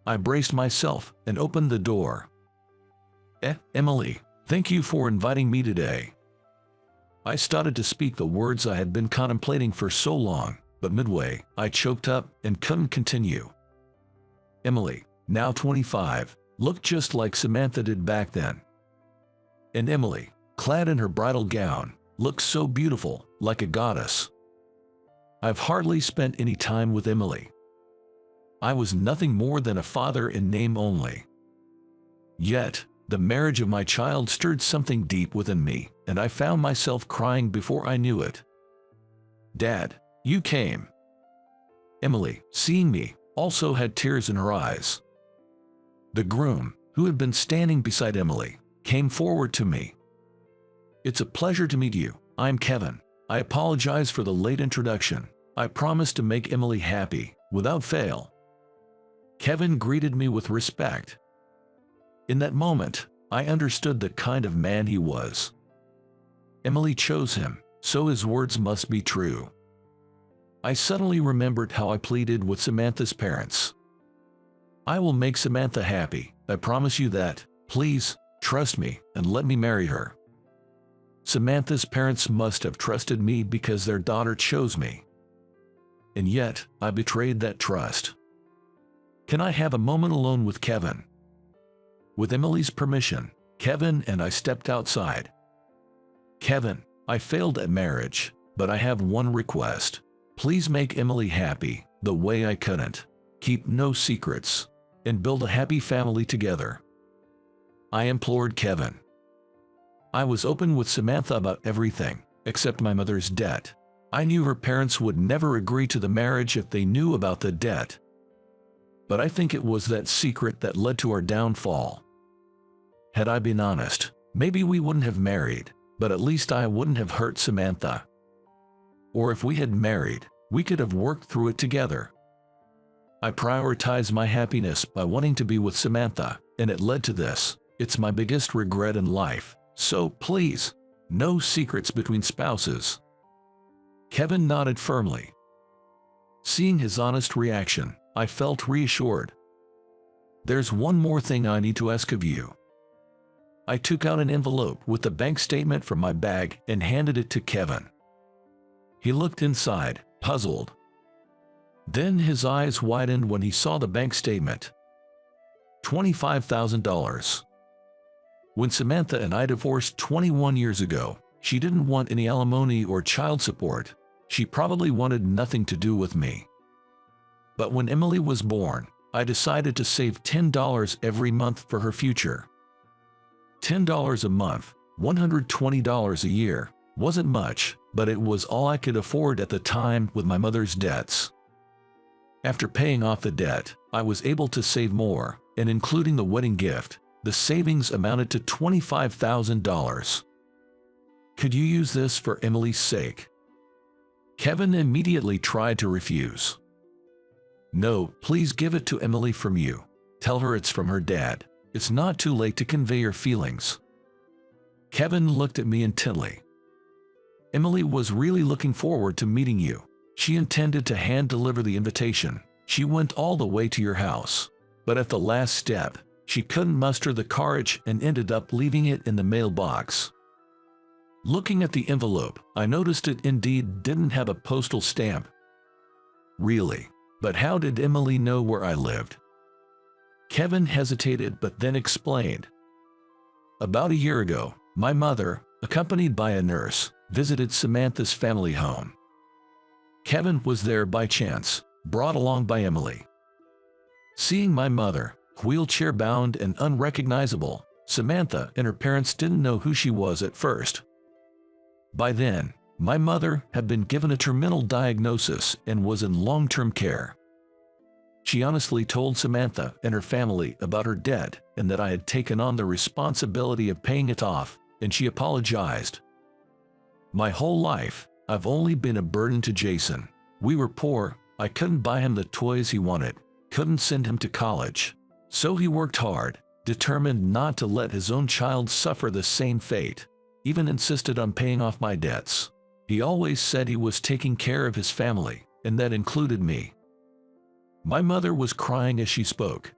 I braced myself and opened the door. Emily, thank you for inviting me today. I started to speak the words I had been contemplating for so long, but midway, I choked up and couldn't continue. Emily, now 25, looked just like Samantha did back then. And Emily, clad in her bridal gown, looked so beautiful, like a goddess. I've hardly spent any time with Emily. I was nothing more than a father in name only. Yet, the marriage of my child stirred something deep within me, and I found myself crying before I knew it. Dad, you came. Emily, seeing me, also had tears in her eyes. The groom, who had been standing beside Emily, came forward to me. It's a pleasure to meet you. I'm Kevin. I apologize for the late introduction. I promise to make Emily happy, without fail. Kevin greeted me with respect. In that moment, I understood the kind of man he was. Emily chose him, so his words must be true. I suddenly remembered how I pleaded with Samantha's parents. I will make Samantha happy, I promise you that. Please, trust me, and let me marry her. Samantha's parents must have trusted me because their daughter chose me. And yet, I betrayed that trust. Can I have a moment alone with Kevin? With Emily's permission, Kevin and I stepped outside. Kevin, I failed at marriage, but I have one request. Please make Emily happy, the way I couldn't. Keep no secrets, and build a happy family together. I implored Kevin. I was open with Samantha about everything, except my mother's debt. I knew her parents would never agree to the marriage if they knew about the debt. But I think it was that secret that led to our downfall. Had I been honest, maybe we wouldn't have married, but at least I wouldn't have hurt Samantha. Or if we had married, we could have worked through it together. I prioritized my happiness by wanting to be with Samantha, and it led to this. It's my biggest regret in life. So please, no secrets between spouses. Kevin nodded firmly. Seeing his honest reaction, I felt reassured. There's one more thing I need to ask of you. I took out an envelope with the bank statement from my bag and handed it to Kevin. He looked inside, puzzled. Then his eyes widened when he saw the bank statement. $25,000. When Samantha and I divorced 21 years ago, she didn't want any alimony or child support. She probably wanted nothing to do with me. But when Emily was born, I decided to save $10 every month for her future. $10 a month, $120 a year, wasn't much, but it was all I could afford at the time with my mother's debts. After paying off the debt, I was able to save more, and including the wedding gift, the savings amounted to $25,000. Could you use this for Emily's sake? Kevin immediately tried to refuse. No, please give it to Emily from you. Tell her it's from her dad. It's not too late to convey your feelings. Kevin looked at me intently. Emily was really looking forward to meeting you. She intended to hand-deliver the invitation. She went all the way to your house. But at the last step, she couldn't muster the courage and ended up leaving it in the mailbox. Looking at the envelope, I noticed it indeed didn't have a postal stamp. Really? But how did Emily know where I lived? Kevin hesitated but then explained. About a year ago, my mother, accompanied by a nurse, visited Samantha's family home. Kevin was there by chance, brought along by Emily. Seeing my mother, wheelchair-bound and unrecognizable, Samantha and her parents didn't know who she was at first. By then, my mother had been given a terminal diagnosis and was in long-term care. She honestly told Samantha and her family about her debt and that I had taken on the responsibility of paying it off, and she apologized. My whole life, I've only been a burden to Jason. We were poor, I couldn't buy him the toys he wanted, couldn't send him to college. So he worked hard, determined not to let his own child suffer the same fate, even insisted on paying off my debts. He always said he was taking care of his family, and that included me. My mother was crying as she spoke.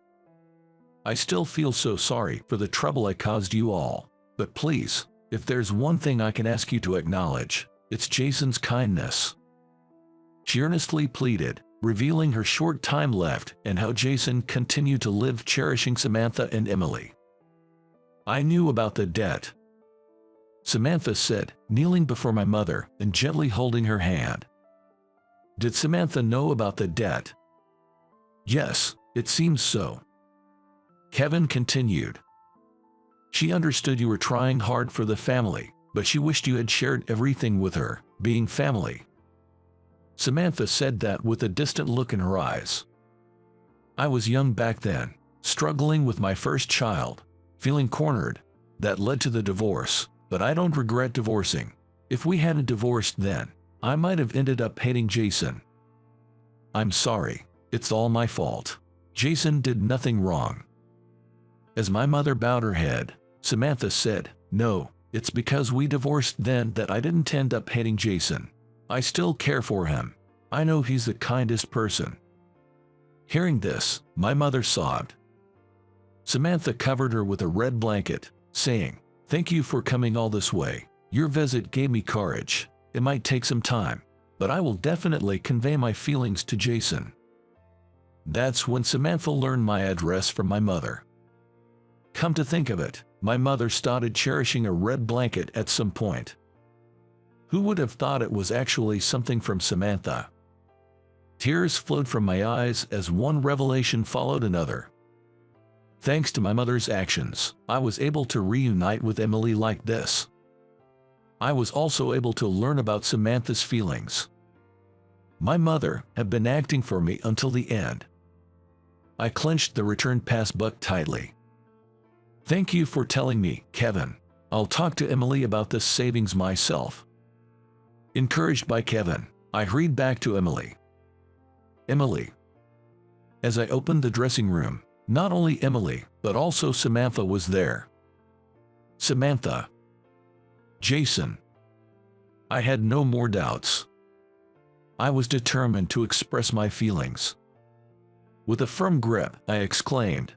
I still feel so sorry for the trouble I caused you all, but please, if there's one thing I can ask you to acknowledge, it's Jason's kindness. She earnestly pleaded, revealing her short time left and how Jason continued to live cherishing Samantha and Emily. I knew about the debt, Samantha said, kneeling before my mother and gently holding her hand. Did Samantha know about the debt? Yes, it seems so. Kevin continued. She understood you were trying hard for the family, but she wished you had shared everything with her, being family. Samantha said that with a distant look in her eyes. I was young back then, struggling with my first child, feeling cornered. That led to the divorce, but I don't regret divorcing. If we hadn't divorced then, I might have ended up hating Jason. I'm sorry, it's all my fault. Jason did nothing wrong. As my mother bowed her head, Samantha said, no, it's because we divorced then that I didn't end up hating Jason. I still care for him. I know he's the kindest person. Hearing this, my mother sobbed. Samantha covered her with a red blanket, saying, thank you for coming all this way. Your visit gave me courage. It might take some time, but I will definitely convey my feelings to Jason. That's when Samantha learned my address from my mother. Come to think of it, my mother started cherishing a red blanket at some point. Who would have thought it was actually something from Samantha? Tears flowed from my eyes as one revelation followed another. Thanks to my mother's actions, I was able to reunite with Emily like this. I was also able to learn about Samantha's feelings. My mother had been acting for me until the end. I clenched the return pass book tightly. Thank you for telling me, Kevin. I'll talk to Emily about this savings myself. Encouraged by Kevin, I hurried back to Emily. Emily. As I opened the dressing room, not only Emily, but also Samantha was there. Samantha. Jason. I had no more doubts. I was determined to express my feelings. With a firm grip, I exclaimed,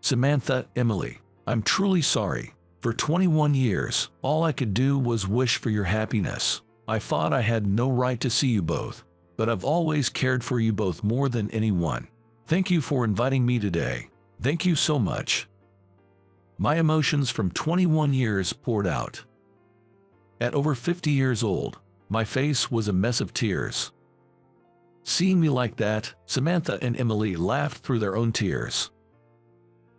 Samantha, Emily, I'm truly sorry. For 21 years, all I could do was wish for your happiness. I thought I had no right to see you both, but I've always cared for you both more than anyone. Thank you for inviting me today. Thank you so much. My emotions from 21 years poured out. At over 50 years old, my face was a mess of tears. Seeing me like that, Samantha and Emily laughed through their own tears.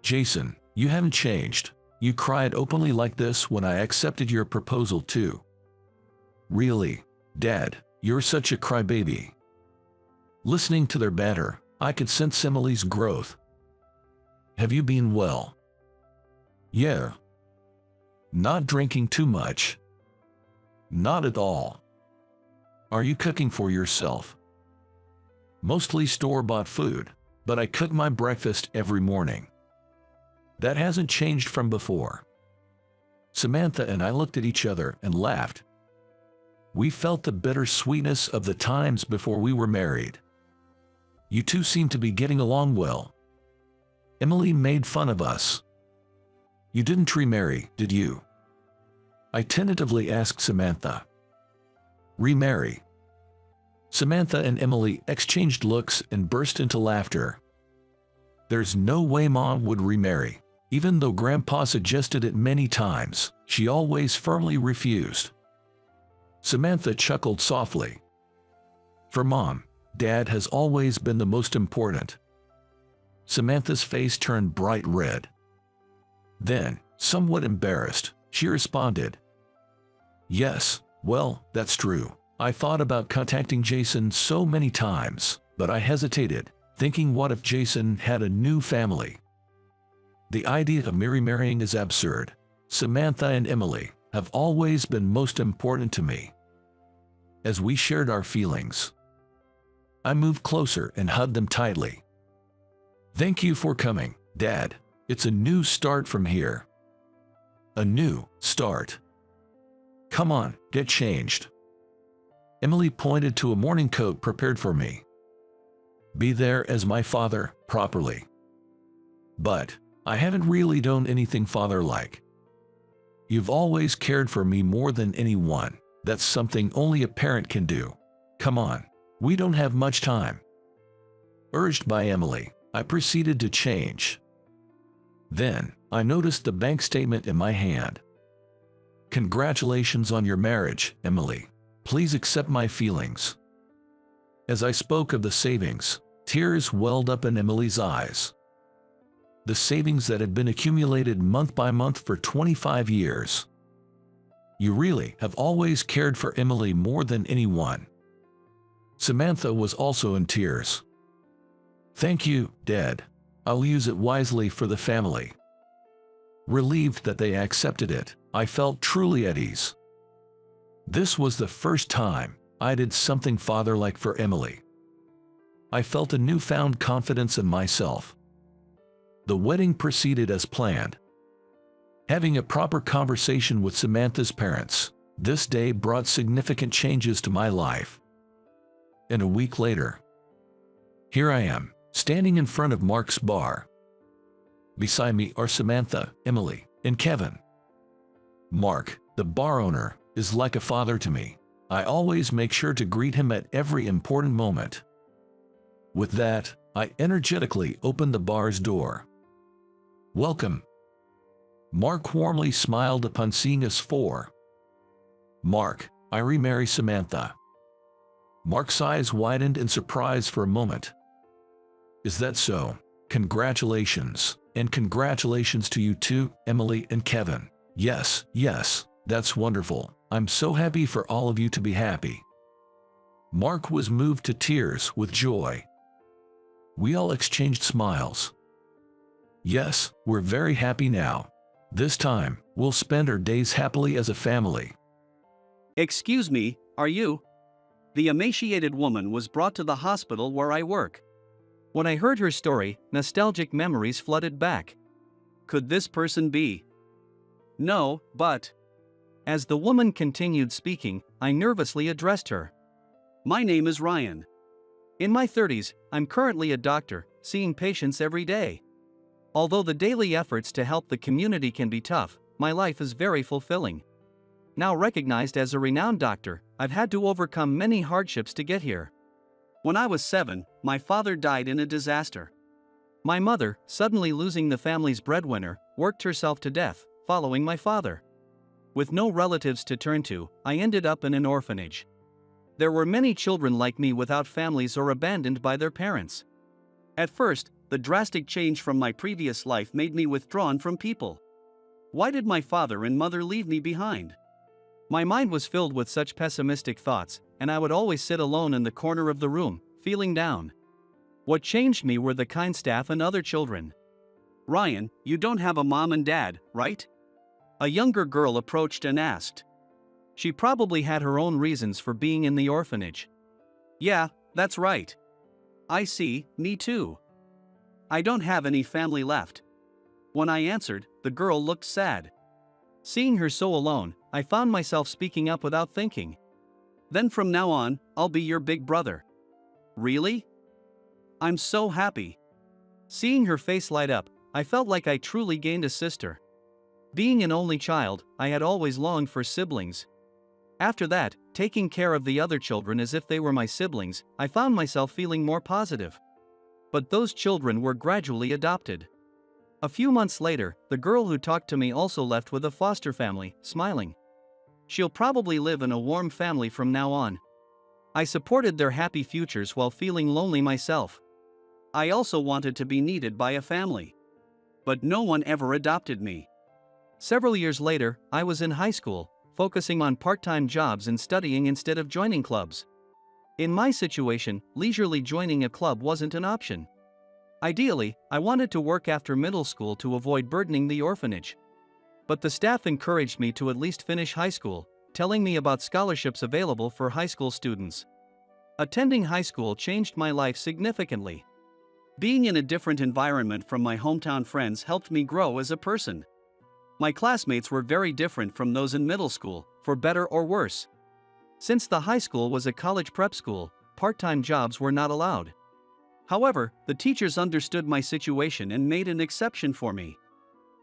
Jason, you haven't changed. You cried openly like this when I accepted your proposal too. Really, Dad, you're such a crybaby. Listening to their banter, I could sense Emily's growth. Have you been well? Yeah. Not drinking too much? Not at all. Are you cooking for yourself? Mostly store-bought food, but I cook my breakfast every morning. That hasn't changed from before. Samantha and I looked at each other and laughed. We felt the bitter sweetness of the times before we were married. You two seem to be getting along well. Emily made fun of us. You didn't remarry, did you? I tentatively asked Samantha. Remarry? Samantha and Emily exchanged looks and burst into laughter. There's no way Mom would remarry. Even though Grandpa suggested it many times, she always firmly refused. Samantha chuckled softly. For Mom, Dad has always been the most important. Samantha's face turned bright red. Then, somewhat embarrassed, she responded. Yes, well, that's true. I thought about contacting Jason so many times, but I hesitated, thinking what if Jason had a new family? The idea of me remarrying is absurd. Samantha and Emily have always been most important to me. as we shared our feelings. I moved closer and hugged them tightly. "Thank you for coming, Dad. It's a new start from here." "A new start. Come on, get changed." Emily pointed to a morning coat prepared for me. "Be there as my father, properly." "But I haven't really done anything father-like." "You've always cared for me more than anyone. That's something only a parent can do. Come on, we don't have much time." Urged by Emily, I proceeded to change. Then, I noticed the bank statement in my hand. "Congratulations on your marriage, Emily. Please accept my feelings." As I spoke of the savings, tears welled up in Emily's eyes. The savings that had been accumulated month by month for 25 years. "You really have always cared for Emily more than anyone." Samantha was also in tears. "Thank you, Dad. I'll use it wisely for the family." Relieved that they accepted it, I felt truly at ease. This was the first time I did something father-like for Emily. I felt a newfound confidence in myself. The wedding proceeded as planned. Having a proper conversation with Samantha's parents, this day brought significant changes to my life. And a week later, here I am, standing in front of Mark's bar. Beside me are Samantha, Emily, and Kevin. Mark, the bar owner, is like a father to me. I always make sure to greet him at every important moment. With that, I energetically opened the bar's door. "Welcome." Mark warmly smiled upon seeing us four. "Mark, I remarry Samantha." Mark's eyes widened in surprise for a moment. "Is that so? Congratulations, and congratulations to you too, Emily and Kevin." Yes, that's wonderful. I'm so happy for all of you to be happy." Mark was moved to tears with joy. We all exchanged smiles. "Yes, we're very happy now. This time, we'll spend our days happily as a family." "Excuse me, are you?" The emaciated woman was brought to the hospital where I work. When I heard her story, nostalgic memories flooded back. Could this person be? No, but... As the woman continued speaking, I nervously addressed her. "My name is Ryan. In my 30s, I'm currently a doctor, seeing patients every day. Although the daily efforts to help the community can be tough, my life is very fulfilling. Now recognized as a renowned doctor, I've had to overcome many hardships to get here. When I was 7, my father died in a disaster. My mother, suddenly losing the family's breadwinner, worked herself to death, following my father. With no relatives to turn to, I ended up in an orphanage. There were many children like me without families or abandoned by their parents. At first, the drastic change from my previous life made me withdrawn from people. Why did my father and mother leave me behind? My mind was filled with such pessimistic thoughts, and I would always sit alone in the corner of the room, feeling down. What changed me were the kind staff and other children. "Ryan, you don't have a mom and dad, right?" A younger girl approached and asked. She probably had her own reasons for being in the orphanage. "Yeah, that's right." "I see, me too. I don't have any family left." When I answered, the girl looked sad. Seeing her so alone, I found myself speaking up without thinking. "Then from now on, I'll be your big brother." "Really? I'm so happy." Seeing her face light up, I felt like I truly gained a sister. Being an only child, I had always longed for siblings. After that, taking care of the other children as if they were my siblings, I found myself feeling more positive. But those children were gradually adopted. A few months later, the girl who talked to me also left with a foster family, smiling. She'll probably live in a warm family from now on. I supported their happy futures while feeling lonely myself. I also wanted to be needed by a family. But no one ever adopted me. Several years later, I was in high school, focusing on part-time jobs and studying instead of joining clubs. In my situation, leisurely joining a club wasn't an option. Ideally, I wanted to work after middle school to avoid burdening the orphanage. But the staff encouraged me to at least finish high school, telling me about scholarships available for high school students. Attending high school changed my life significantly. Being in a different environment from my hometown friends helped me grow as a person. My classmates were very different from those in middle school, for better or worse. Since the high school was a college prep school, part-time jobs were not allowed. However, the teachers understood my situation and made an exception for me.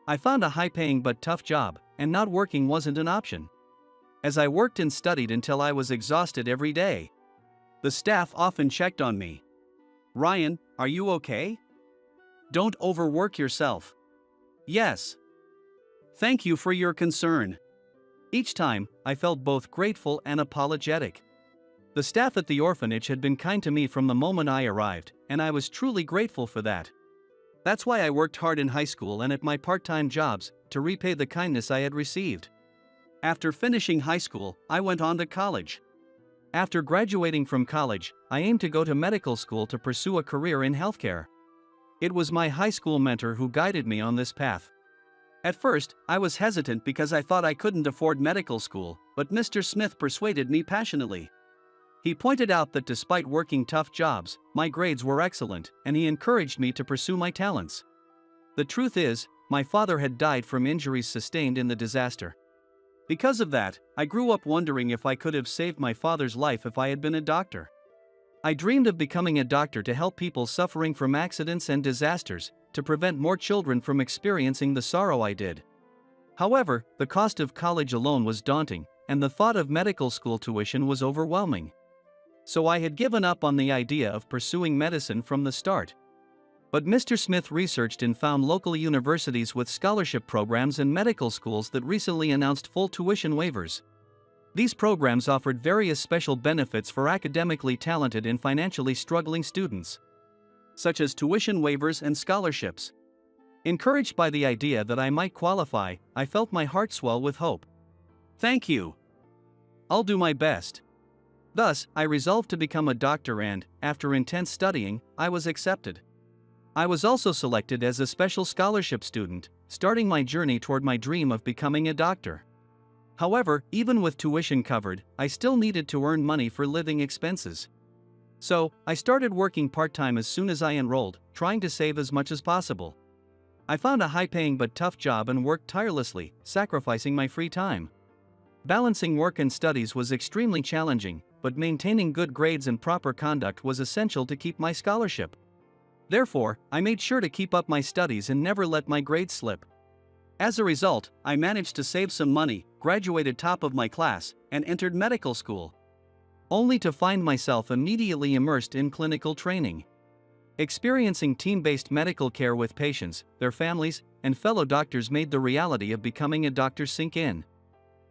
I found a high-paying but tough job, and not working wasn't an option. As I worked and studied until I was exhausted every day. The staff often checked on me. "Ryan, are you okay? Don't overwork yourself." "Yes. Thank you for your concern." Each time, I felt both grateful and apologetic. The staff at the orphanage had been kind to me from the moment I arrived, and I was truly grateful for that. That's why I worked hard in high school and at my part-time jobs, to repay the kindness I had received. After finishing high school, I went on to college. After graduating from college, I aimed to go to medical school to pursue a career in healthcare. It was my high school mentor who guided me on this path. At first, I was hesitant because I thought I couldn't afford medical school, but Mr. Smith persuaded me passionately. He pointed out that despite working tough jobs, my grades were excellent, and he encouraged me to pursue my talents. The truth is, my father had died from injuries sustained in the disaster. Because of that, I grew up wondering if I could have saved my father's life if I had been a doctor. I dreamed of becoming a doctor to help people suffering from accidents and disasters, to prevent more children from experiencing the sorrow I did. However, the cost of college alone was daunting, and the thought of medical school tuition was overwhelming. So I had given up on the idea of pursuing medicine from the start. But Mr. Smith researched and found local universities with scholarship programs and medical schools that recently announced full tuition waivers. These programs offered various special benefits for academically talented and financially struggling students, such as tuition waivers and scholarships. Encouraged by the idea that I might qualify, I felt my heart swell with hope. "Thank you. I'll do my best." Thus, I resolved to become a doctor and, after intense studying, I was accepted. I was also selected as a special scholarship student, starting my journey toward my dream of becoming a doctor. However, even with tuition covered, I still needed to earn money for living expenses. So, I started working part-time as soon as I enrolled, trying to save as much as possible. I found a high-paying but tough job and worked tirelessly, sacrificing my free time. Balancing work and studies was extremely challenging, but maintaining good grades and proper conduct was essential to keep my scholarship. Therefore, I made sure to keep up my studies and never let my grades slip. As a result, I managed to save some money, graduated top of my class, and entered medical school, only to find myself immediately immersed in clinical training. Experiencing team-based medical care with patients, their families, and fellow doctors made the reality of becoming a doctor sink in.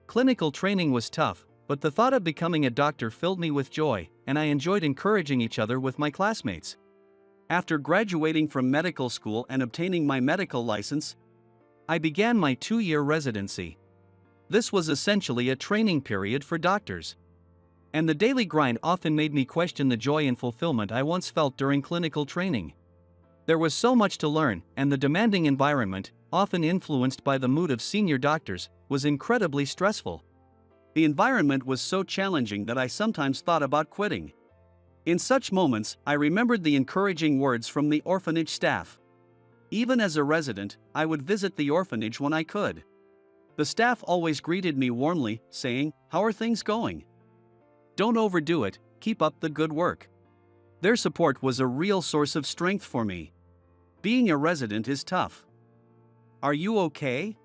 Clinical training was tough, but the thought of becoming a doctor filled me with joy, and I enjoyed encouraging each other with my classmates. After graduating from medical school and obtaining my medical license, I began my 2-year residency. This was essentially a training period for doctors. And the daily grind often made me question the joy and fulfillment I once felt during clinical training. There was so much to learn, and the demanding environment, often influenced by the mood of senior doctors, was incredibly stressful. The environment was so challenging that I sometimes thought about quitting. In such moments, I remembered the encouraging words from the orphanage staff. Even as a resident, I would visit the orphanage when I could. The staff always greeted me warmly, saying, "How are things going? Don't overdo it, keep up the good work." Their support was a real source of strength for me. Being a resident is tough. "Are you okay?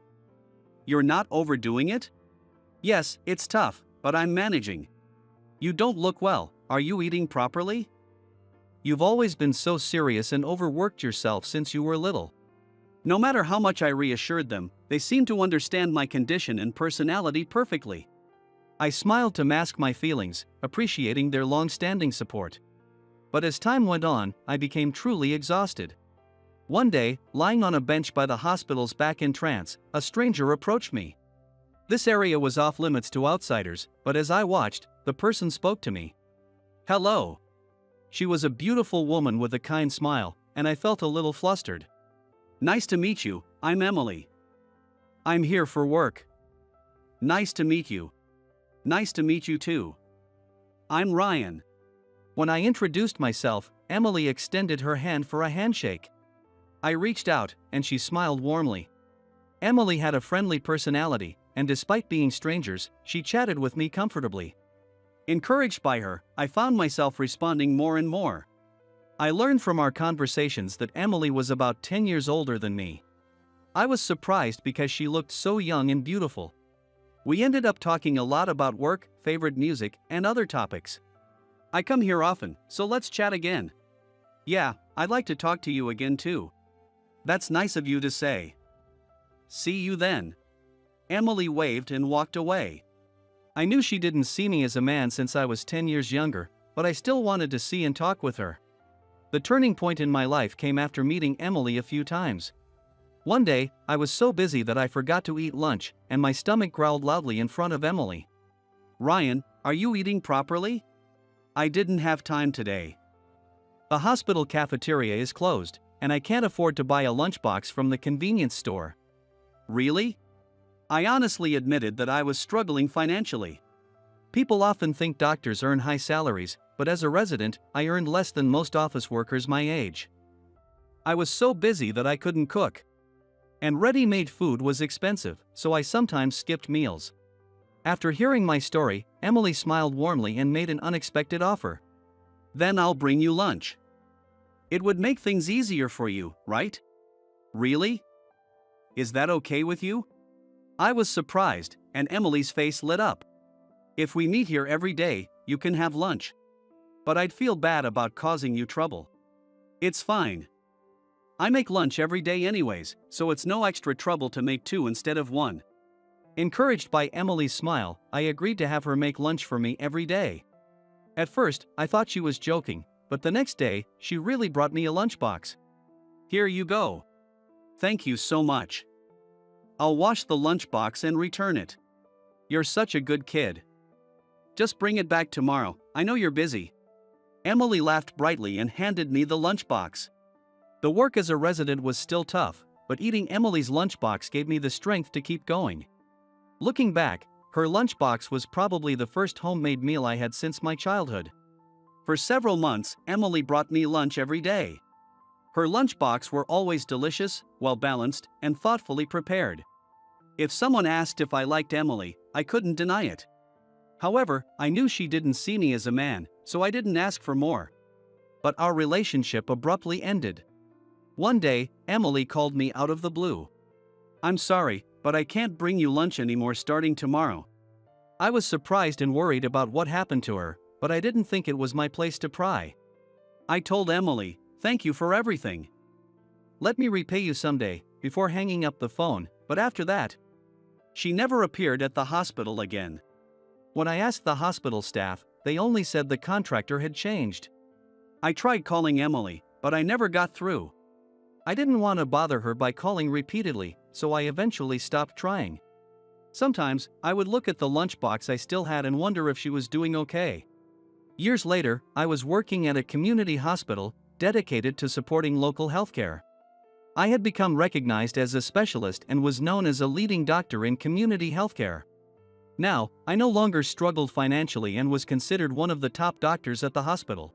You're not overdoing it?" "Yes, it's tough, but I'm managing." "You don't look well, are you eating properly? You've always been so serious and overworked yourself since you were little." No matter how much I reassured them, they seemed to understand my condition and personality perfectly. I smiled to mask my feelings, appreciating their long-standing support. But as time went on, I became truly exhausted. One day, lying on a bench by the hospital's back entrance, a stranger approached me. This area was off-limits to outsiders, but as I watched, the person spoke to me. "Hello." She was a beautiful woman with a kind smile, and I felt a little flustered. "Nice to meet you, I'm Emily. I'm here for work." "Nice to meet you. Nice to meet you too. I'm Ryan. When I introduced myself, Emily extended her hand for a handshake. I reached out, and she smiled warmly. Emily had a friendly personality, and despite being strangers, she chatted with me comfortably. Encouraged by her, I found myself responding more and more. I learned from our conversations that Emily was about 10 years older than me. I was surprised because she looked so young and beautiful. We ended up talking a lot about work, favorite music, and other topics. I come here often, so let's chat again. Yeah, I'd like to talk to you again too. That's nice of you to say. See you then. Emily waved and walked away. I knew she didn't see me as a man since I was 10 years younger, but I still wanted to see and talk with her. The turning point in my life came after meeting Emily a few times. One day, I was so busy that I forgot to eat lunch, and my stomach growled loudly in front of Emily. Ryan, are you eating properly? I didn't have time today. The hospital cafeteria is closed, and I can't afford to buy a lunchbox from the convenience store. Really? I honestly admitted that I was struggling financially. People often think doctors earn high salaries, but as a resident, I earned less than most office workers my age. I was so busy that I couldn't cook. And ready-made food was expensive, so I sometimes skipped meals. After hearing my story, Emily smiled warmly and made an unexpected offer. Then I'll bring you lunch. It would make things easier for you, right? Really? Is that okay with you? I was surprised, and Emily's face lit up. If we meet here every day, you can have lunch. But I'd feel bad about causing you trouble. It's fine. I make lunch every day anyways, so it's no extra trouble to make 2 instead of 1. Encouraged by Emily's smile, I agreed to have her make lunch for me every day. At first, I thought she was joking, but the next day, she really brought me a lunchbox. Here you go. Thank you so much. I'll wash the lunchbox and return it. You're such a good kid. Just bring it back tomorrow, I know you're busy. Emily laughed brightly and handed me the lunchbox. The work as a resident was still tough, but eating Emily's lunchbox gave me the strength to keep going. Looking back, her lunchbox was probably the first homemade meal I had since my childhood. For several months, Emily brought me lunch every day. Her lunchbox were always delicious, well-balanced, and thoughtfully prepared. If someone asked if I liked Emily, I couldn't deny it. However, I knew she didn't see me as a man, so I didn't ask for more. But our relationship abruptly ended. One day, Emily called me out of the blue. I'm sorry, but I can't bring you lunch anymore starting tomorrow. I was surprised and worried about what happened to her, but I didn't think it was my place to pry. I told Emily, thank you for everything. Let me repay you someday, before hanging up the phone, but after that, she never appeared at the hospital again. When I asked the hospital staff, they only said the contractor had changed. I tried calling Emily, but I never got through. I didn't want to bother her by calling repeatedly, so I eventually stopped trying. Sometimes, I would look at the lunchbox I still had and wonder if she was doing okay. Years later, I was working at a community hospital, dedicated to supporting local healthcare. I had become recognized as a specialist and was known as a leading doctor in community healthcare. Now, I no longer struggled financially and was considered one of the top doctors at the hospital.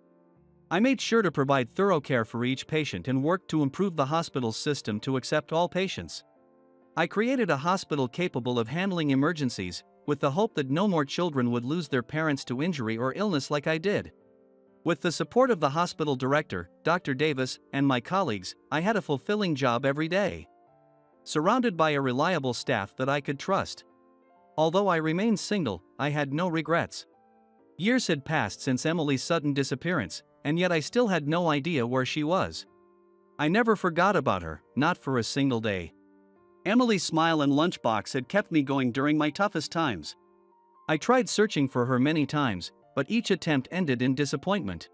I made sure to provide thorough care for each patient and worked to improve the hospital's system to accept all patients. I created a hospital capable of handling emergencies, with the hope that no more children would lose their parents to injury or illness like I did. With the support of the hospital director, Dr. Davis, and my colleagues, I had a fulfilling job every day. Surrounded by a reliable staff that I could trust. Although I remained single, I had no regrets. Years had passed since Emily's sudden disappearance, and yet I still had no idea where she was. I never forgot about her, not for a single day. Emily's smile and lunchbox had kept me going during my toughest times. I tried searching for her many times, but each attempt ended in disappointment.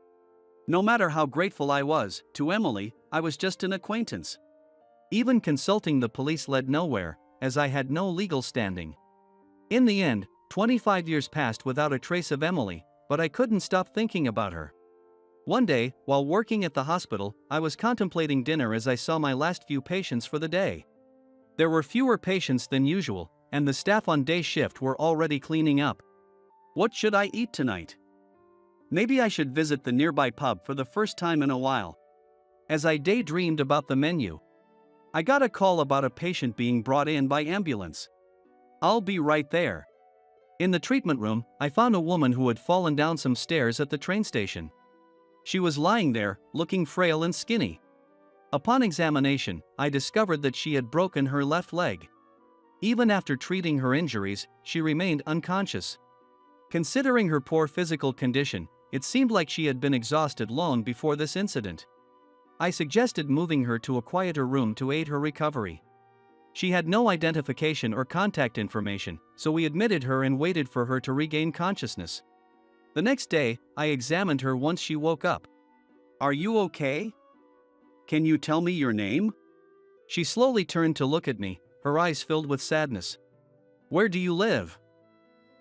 No matter how grateful I was, to Emily, I was just an acquaintance. Even consulting the police led nowhere, as I had no legal standing. In the end, 25 years passed without a trace of Emily, but I couldn't stop thinking about her. One day, while working at the hospital, I was contemplating dinner as I saw my last few patients for the day. There were fewer patients than usual, and the staff on day shift were already cleaning up. What should I eat tonight? Maybe I should visit the nearby pub for the first time in a while. As I daydreamed about the menu, I got a call about a patient being brought in by ambulance. I'll be right there. In the treatment room, I found a woman who had fallen down some stairs at the train station. She was lying there, looking frail and skinny. Upon examination, I discovered that she had broken her left leg. Even after treating her injuries, she remained unconscious. Considering her poor physical condition, it seemed like she had been exhausted long before this incident. I suggested moving her to a quieter room to aid her recovery. She had no identification or contact information, so we admitted her and waited for her to regain consciousness. The next day, I examined her once she woke up. "Are you okay? Can you tell me your name?" She slowly turned to look at me, her eyes filled with sadness. "Where do you live?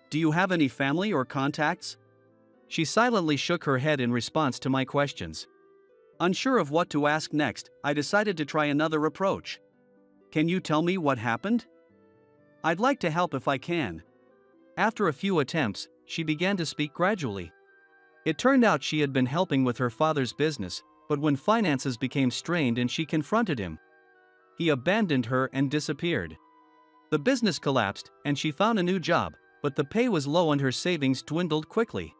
Do you have any family or contacts?" She silently shook her head in response to my questions. Unsure of what to ask next, I decided to try another approach. "Can you tell me what happened? I'd like to help if I can." After a few attempts, she began to speak gradually. It turned out she had been helping with her father's business, but when finances became strained and she confronted him, he abandoned her and disappeared. The business collapsed, and she found a new job, but the pay was low and her savings dwindled quickly.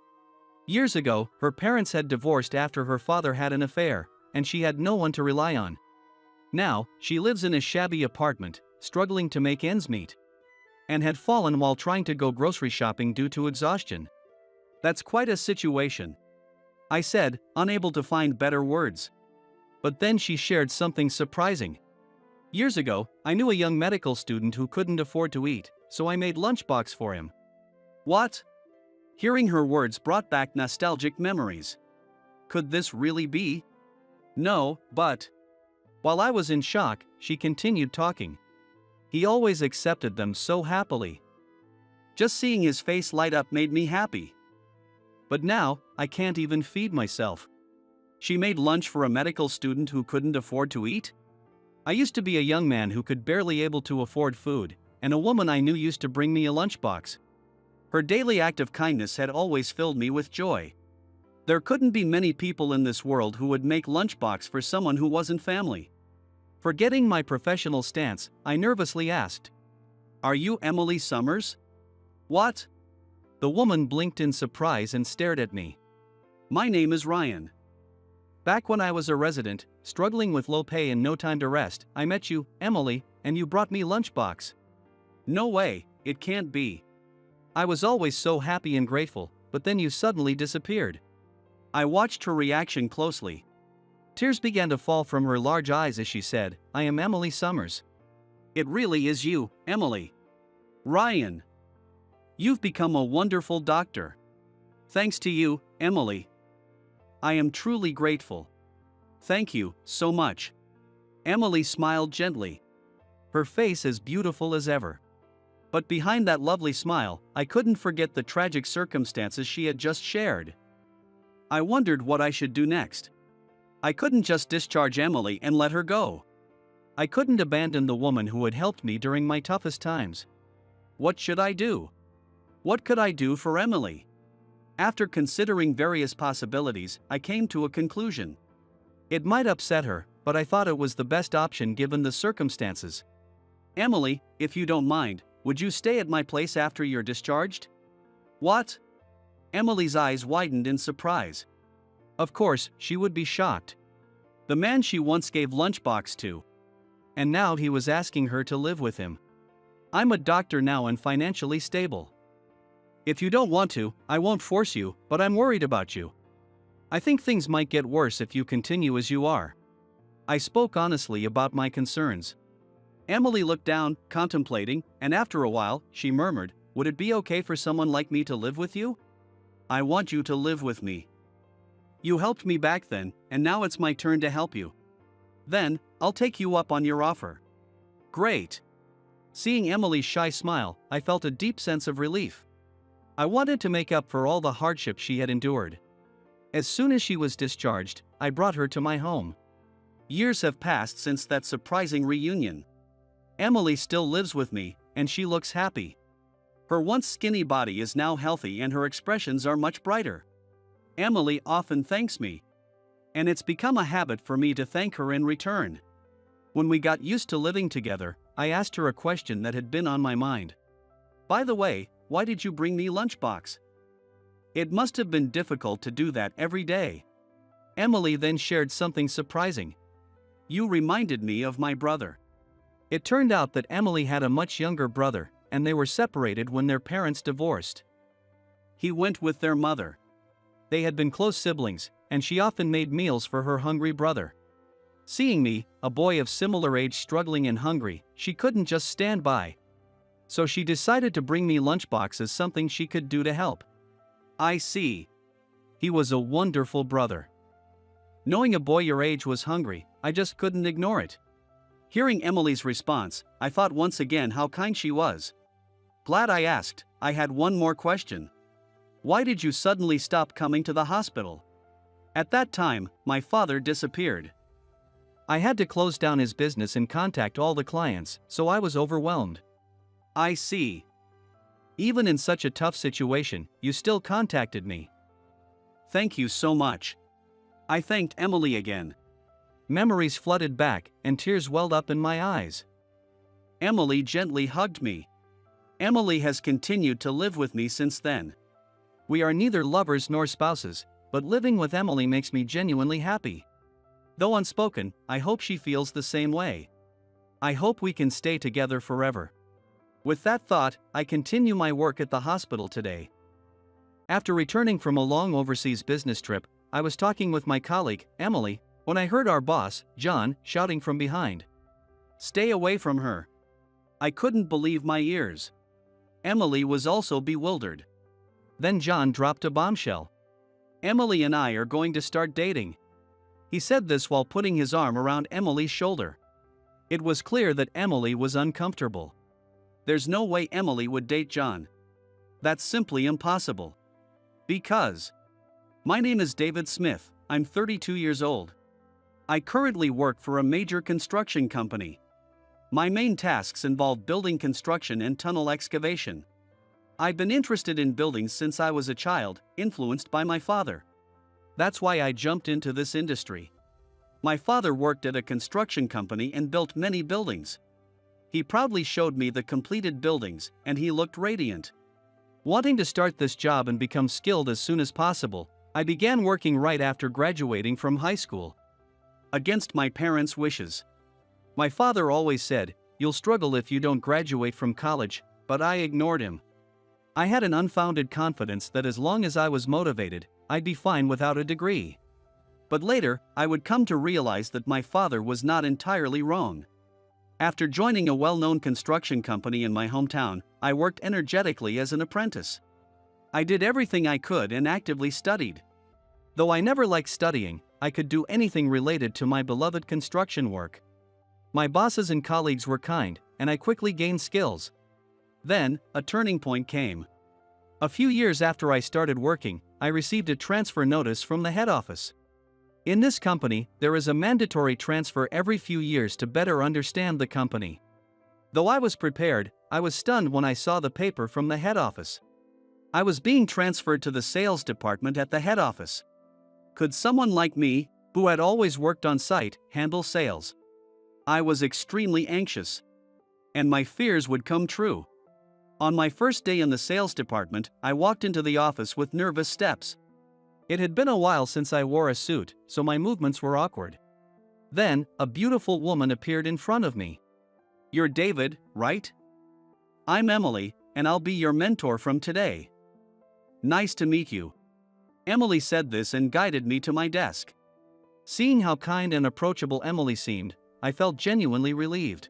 Years ago, her parents had divorced after her father had an affair, and she had no one to rely on. Now, she lives in a shabby apartment, struggling to make ends meet, and had fallen while trying to go grocery shopping due to exhaustion. "That's quite a situation," I said, unable to find better words. But then she shared something surprising. "Years ago, I knew a young medical student who couldn't afford to eat, so I made lunchbox for him." What? Hearing her words brought back nostalgic memories. Could this really be? No, but... While I was in shock, she continued talking. "He always accepted them so happily. Just seeing his face light up made me happy. But now, I can't even feed myself." She made lunch for a medical student who couldn't afford to eat? I used to be a young man who could barely able to afford food, and a woman I knew used to bring me a lunchbox. Her daily act of kindness had always filled me with joy. There couldn't be many people in this world who would make lunchbox for someone who wasn't family. Forgetting my professional stance, I nervously asked, "Are you Emily Summers?" "What?" The woman blinked in surprise and stared at me. "My name is Ryan. Back when I was a resident, struggling with low pay and no time to rest, I met you, Emily, and you brought me lunchbox." "No way, it can't be. I was always so happy and grateful, but then you suddenly disappeared." I watched her reaction closely. Tears began to fall from her large eyes as she said, "I am Emily Summers." "It really is you, Emily. Ryan. You've become a wonderful doctor. Thanks to you, Emily. I am truly grateful. Thank you so much." Emily smiled gently, her face as beautiful as ever. But behind that lovely smile, I couldn't forget the tragic circumstances she had just shared. I wondered what I should do next. I couldn't just discharge Emily and let her go. I couldn't abandon the woman who had helped me during my toughest times. What should I do? What could I do for Emily? After considering various possibilities, I came to a conclusion. It might upset her, but I thought it was the best option given the circumstances. "Emily, if you don't mind, would you stay at my place after you're discharged?" "What?" Emily's eyes widened in surprise. Of course, she would be shocked. The man she once gave lunchbox to. And now he was asking her to live with him. "I'm a doctor now and financially stable. If you don't want to, I won't force you, but I'm worried about you. I think things might get worse if you continue as you are." I spoke honestly about my concerns. Emily looked down, contemplating, and after a while, she murmured, "Would it be okay for someone like me to live with you? I want you to live with me. You helped me back then, and now it's my turn to help you. Then, I'll take you up on your offer." "Great." Seeing Emily's shy smile, I felt a deep sense of relief. I wanted to make up for all the hardship she had endured. As soon as she was discharged, I brought her to my home. Years have passed since that surprising reunion. Emily still lives with me, and she looks happy. Her once skinny body is now healthy and her expressions are much brighter. Emily often thanks me. And it's become a habit for me to thank her in return. When we got used to living together, I asked her a question that had been on my mind. By the way, why did you bring me lunchbox? It must have been difficult to do that every day. Emily then shared something surprising. You reminded me of my brother. It turned out that Emily had a much younger brother, and they were separated when their parents divorced. He went with their mother. They had been close siblings, and she often made meals for her hungry brother. Seeing me, a boy of similar age struggling and hungry, she couldn't just stand by. So she decided to bring me lunchbox as something she could do to help. I see. He was a wonderful brother. Knowing a boy your age was hungry, I just couldn't ignore it. Hearing Emily's response, I thought once again how kind she was. Glad I asked. I had one more question. Why did you suddenly stop coming to the hospital? At that time, my father disappeared. I had to close down his business and contact all the clients, so I was overwhelmed. I see. Even in such a tough situation, you still contacted me. Thank you so much. I thanked Emily again. Memories flooded back, and tears welled up in my eyes. Emily gently hugged me. Emily has continued to live with me since then. We are neither lovers nor spouses, but living with Emily makes me genuinely happy. Though unspoken, I hope she feels the same way. I hope we can stay together forever. With that thought, I continue my work at the hospital today. After returning from a long overseas business trip, I was talking with my colleague, Emily, when I heard our boss, John, shouting from behind. Stay away from her. I couldn't believe my ears. Emily was also bewildered. Then John dropped a bombshell. Emily and I are going to start dating. He said this while putting his arm around Emily's shoulder. It was clear that Emily was uncomfortable. There's no way Emily would date John. That's simply impossible. Because my name is David Smith, I'm 32 years old. I currently work for a major construction company. My main tasks involve building construction and tunnel excavation. I've been interested in buildings since I was a child, influenced by my father. That's why I jumped into this industry. My father worked at a construction company and built many buildings. He proudly showed me the completed buildings, and he looked radiant. Wanting to start this job and become skilled as soon as possible, I began working right after graduating from high school. Against my parents' wishes. My father always said, "You'll struggle if you don't graduate from college," but I ignored him. I had an unfounded confidence that as long as I was motivated, I'd be fine without a degree. But later, I would come to realize that my father was not entirely wrong. After joining a well-known construction company in my hometown, I worked energetically as an apprentice. I did everything I could and actively studied. Though I never liked studying, I could do anything related to my beloved construction work. My bosses and colleagues were kind, and I quickly gained skills. Then, a turning point came. A few years after I started working, I received a transfer notice from the head office. In this company, there is a mandatory transfer every few years to better understand the company. Though I was prepared, I was stunned when I saw the paper from the head office. I was being transferred to the sales department at the head office. Could someone like me, who had always worked on site, handle sales? I was extremely anxious. And my fears would come true. On my first day in the sales department, I walked into the office with nervous steps. It had been a while since I wore a suit, so my movements were awkward. Then, a beautiful woman appeared in front of me. "You're David, right?" "I'm Emily, and I'll be your mentor from today." "Nice to meet you." Emily said this and guided me to my desk. Seeing how kind and approachable Emily seemed, I felt genuinely relieved.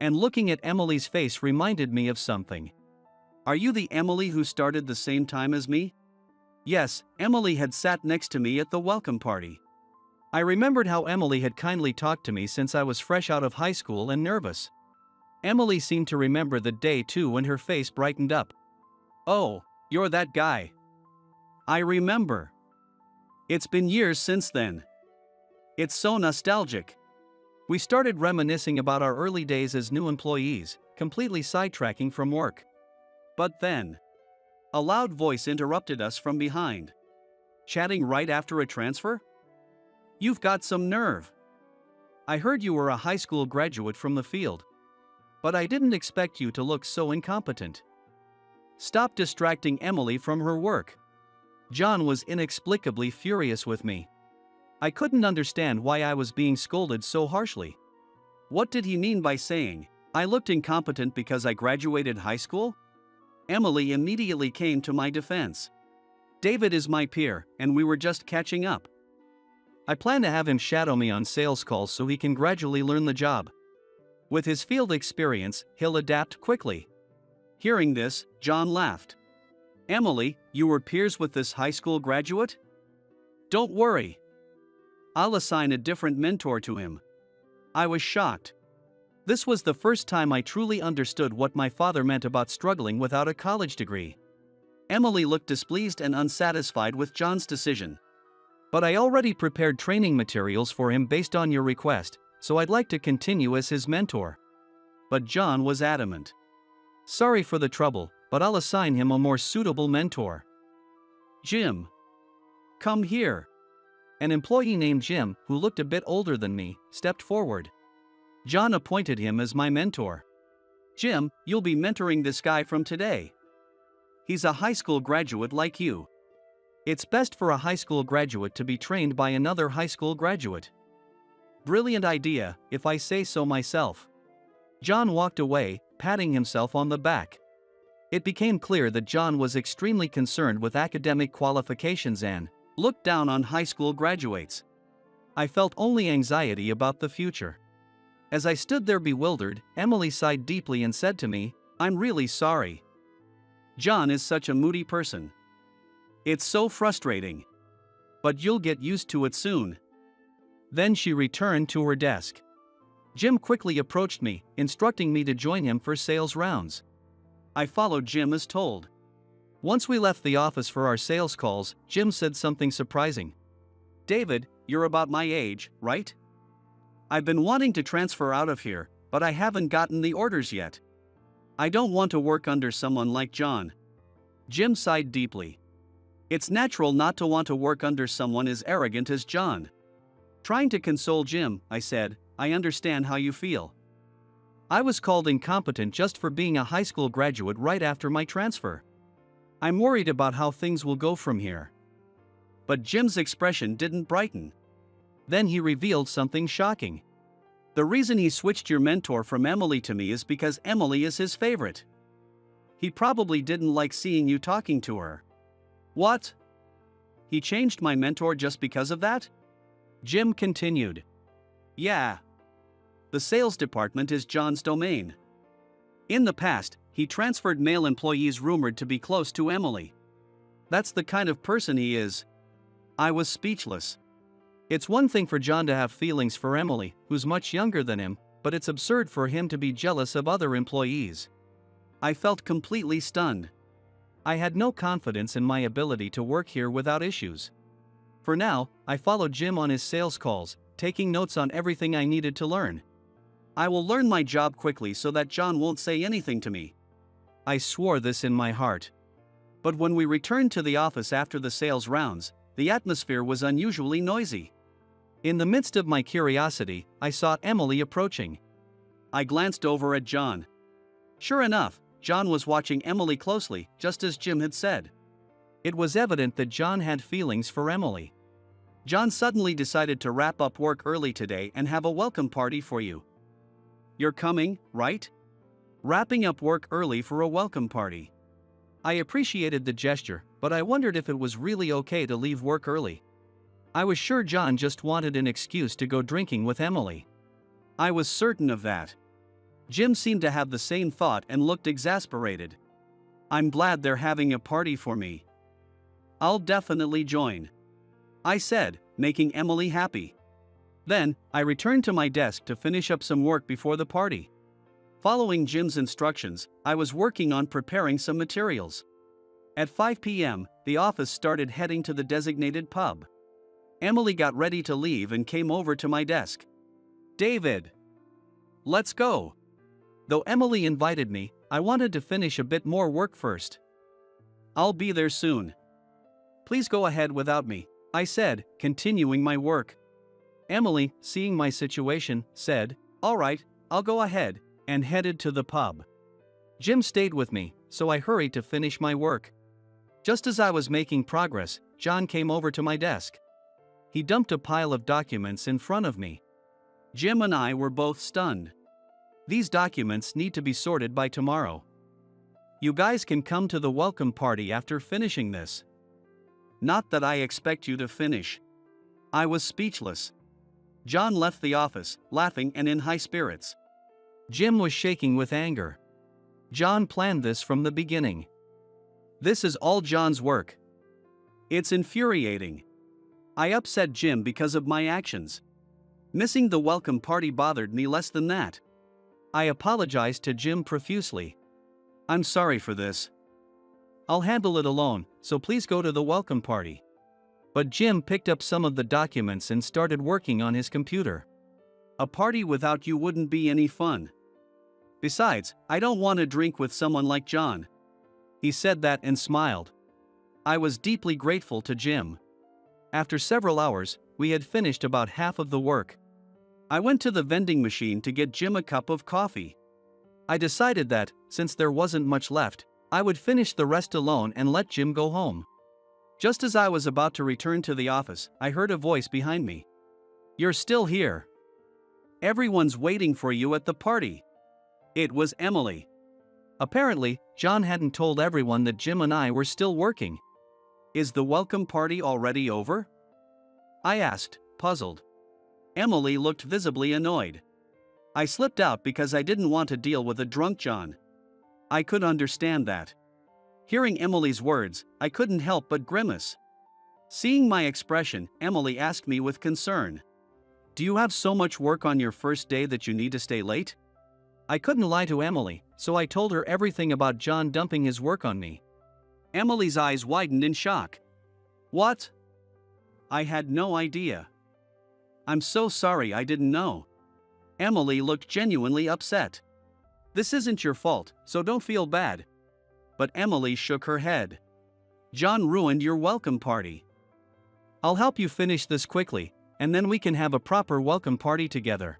And looking at Emily's face reminded me of something. "Are you the Emily who started the same time as me?" Yes, Emily had sat next to me at the welcome party. I remembered how Emily had kindly talked to me since I was fresh out of high school and nervous. Emily seemed to remember the day too when her face brightened up. "Oh, you're that guy. I remember. It's been years since then. It's so nostalgic." We started reminiscing about our early days as new employees, completely sidetracking from work. But then, a loud voice interrupted us from behind. Chatting right after a transfer? You've got some nerve. I heard you were a high school graduate from the field. But I didn't expect you to look so incompetent. Stop distracting Emily from her work. John was inexplicably furious with me. I couldn't understand why I was being scolded so harshly. What did he mean by saying, I looked incompetent because I graduated high school? Emily immediately came to my defense. David is my peer, and we were just catching up. I plan to have him shadow me on sales calls so he can gradually learn the job. With his field experience, he'll adapt quickly. Hearing this, John laughed. Emily, you were peers with this high school graduate? Don't worry. I'll assign a different mentor to him. I was shocked. This was the first time I truly understood what my father meant about struggling without a college degree. Emily looked displeased and unsatisfied with John's decision. But I already prepared training materials for him based on your request, so I'd like to continue as his mentor. But John was adamant. Sorry for the trouble, but I'll assign him a more suitable mentor. Jim. Come here. An employee named Jim, who looked a bit older than me, stepped forward. John appointed him as my mentor. Jim, you'll be mentoring this guy from today. He's a high school graduate like you. It's best for a high school graduate to be trained by another high school graduate. Brilliant idea, if I say so myself. John walked away, patting himself on the back. It became clear that John was extremely concerned with academic qualifications and looked down on high school graduates. I felt only anxiety about the future. As I stood there bewildered, Emily sighed deeply and said to me, I'm really sorry. John is such a moody person. It's so frustrating. But you'll get used to it soon. Then she returned to her desk. Jim quickly approached me, instructing me to join him for sales rounds. I followed Jim as told. Once we left the office for our sales calls, Jim said something surprising. David, you're about my age, right? I've been wanting to transfer out of here, but I haven't gotten the orders yet. I don't want to work under someone like John. Jim sighed deeply. It's natural not to want to work under someone as arrogant as John. Trying to console Jim, I said, I understand how you feel. I was called incompetent just for being a high school graduate right after my transfer. I'm worried about how things will go from here. But Jim's expression didn't brighten. Then he revealed something shocking. The reason he switched your mentor from Emily to me is because Emily is his favorite. He probably didn't like seeing you talking to her. What? He changed my mentor just because of that? Jim continued. Yeah. The sales department is John's domain. In the past, he transferred male employees rumored to be close to Emily. That's the kind of person he is. I was speechless. It's one thing for John to have feelings for Emily, who's much younger than him, but it's absurd for him to be jealous of other employees. I felt completely stunned. I had no confidence in my ability to work here without issues. For now, I followed Jim on his sales calls, taking notes on everything I needed to learn. I will learn my job quickly so that John won't say anything to me. I swore this in my heart. But when we returned to the office after the sales rounds, the atmosphere was unusually noisy. In the midst of my curiosity, I saw Emily approaching. I glanced over at John. Sure enough, John was watching Emily closely, just as Jim had said. It was evident that John had feelings for Emily. John suddenly decided to wrap up work early today and have a welcome party for you. You're coming, right? Wrapping up work early for a welcome party. I appreciated the gesture, but I wondered if it was really okay to leave work early. I was sure John just wanted an excuse to go drinking with Emily. I was certain of that. Jim seemed to have the same thought and looked exasperated. I'm glad they're having a party for me. I'll definitely join, I said, making Emily happy. Then, I returned to my desk to finish up some work before the party. Following Jim's instructions, I was working on preparing some materials. At 5 p.m., the office started heading to the designated pub. Emily got ready to leave and came over to my desk. David! Let's go! Though Emily invited me, I wanted to finish a bit more work first. I'll be there soon. Please go ahead without me, I said, continuing my work. Emily, seeing my situation, said, "All right, I'll go ahead," and headed to the pub. Jim stayed with me, so I hurried to finish my work. Just as I was making progress, John came over to my desk. He dumped a pile of documents in front of me. Jim and I were both stunned. These documents need to be sorted by tomorrow. You guys can come to the welcome party after finishing this. Not that I expect you to finish. I was speechless. John left the office, laughing and in high spirits. Jim was shaking with anger. John planned this from the beginning. This is all John's work. It's infuriating. I upset Jim because of my actions. Missing the welcome party bothered me less than that. I apologized to Jim profusely. "I'm sorry for this. I'll handle it alone, so please go to the welcome party." But Jim picked up some of the documents and started working on his computer. "A party without you wouldn't be any fun. Besides, I don't want to drink with someone like John." He said that and smiled. I was deeply grateful to Jim. After several hours, we had finished about half of the work. I went to the vending machine to get Jim a cup of coffee. I decided that, since there wasn't much left, I would finish the rest alone and let Jim go home. Just as I was about to return to the office, I heard a voice behind me. "You're still here. Everyone's waiting for you at the party." It was Emily. Apparently, John hadn't told everyone that Jim and I were still working. "Is the welcome party already over?" I asked, puzzled. Emily looked visibly annoyed. I slipped out because I didn't want to deal with a drunk John. I could understand that. Hearing Emily's words, I couldn't help but grimace. Seeing my expression, Emily asked me with concern, "Do you have so much work on your first day that you need to stay late?" I couldn't lie to Emily, so I told her everything about John dumping his work on me. Emily's eyes widened in shock. "What?" I had no idea. "I'm so sorry, I didn't know." Emily looked genuinely upset. "This isn't your fault, so don't feel bad." But Emily shook her head. "John ruined your welcome party. I'll help you finish this quickly, and then we can have a proper welcome party together."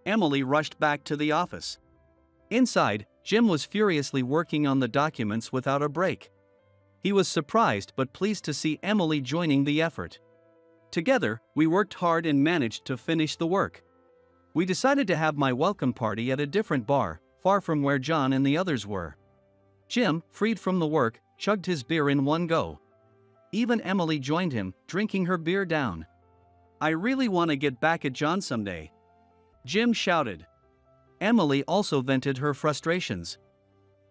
Emily rushed back to the office. Inside, Jim was furiously working on the documents without a break. He was surprised but pleased to see Emily joining the effort. Together, we worked hard and managed to finish the work. We decided to have my welcome party at a different bar, far from where John and the others were. Jim, freed from the work, chugged his beer in one go. Even Emily joined him, drinking her beer down. "I really want to get back at John someday," Jim shouted. Emily also vented her frustrations.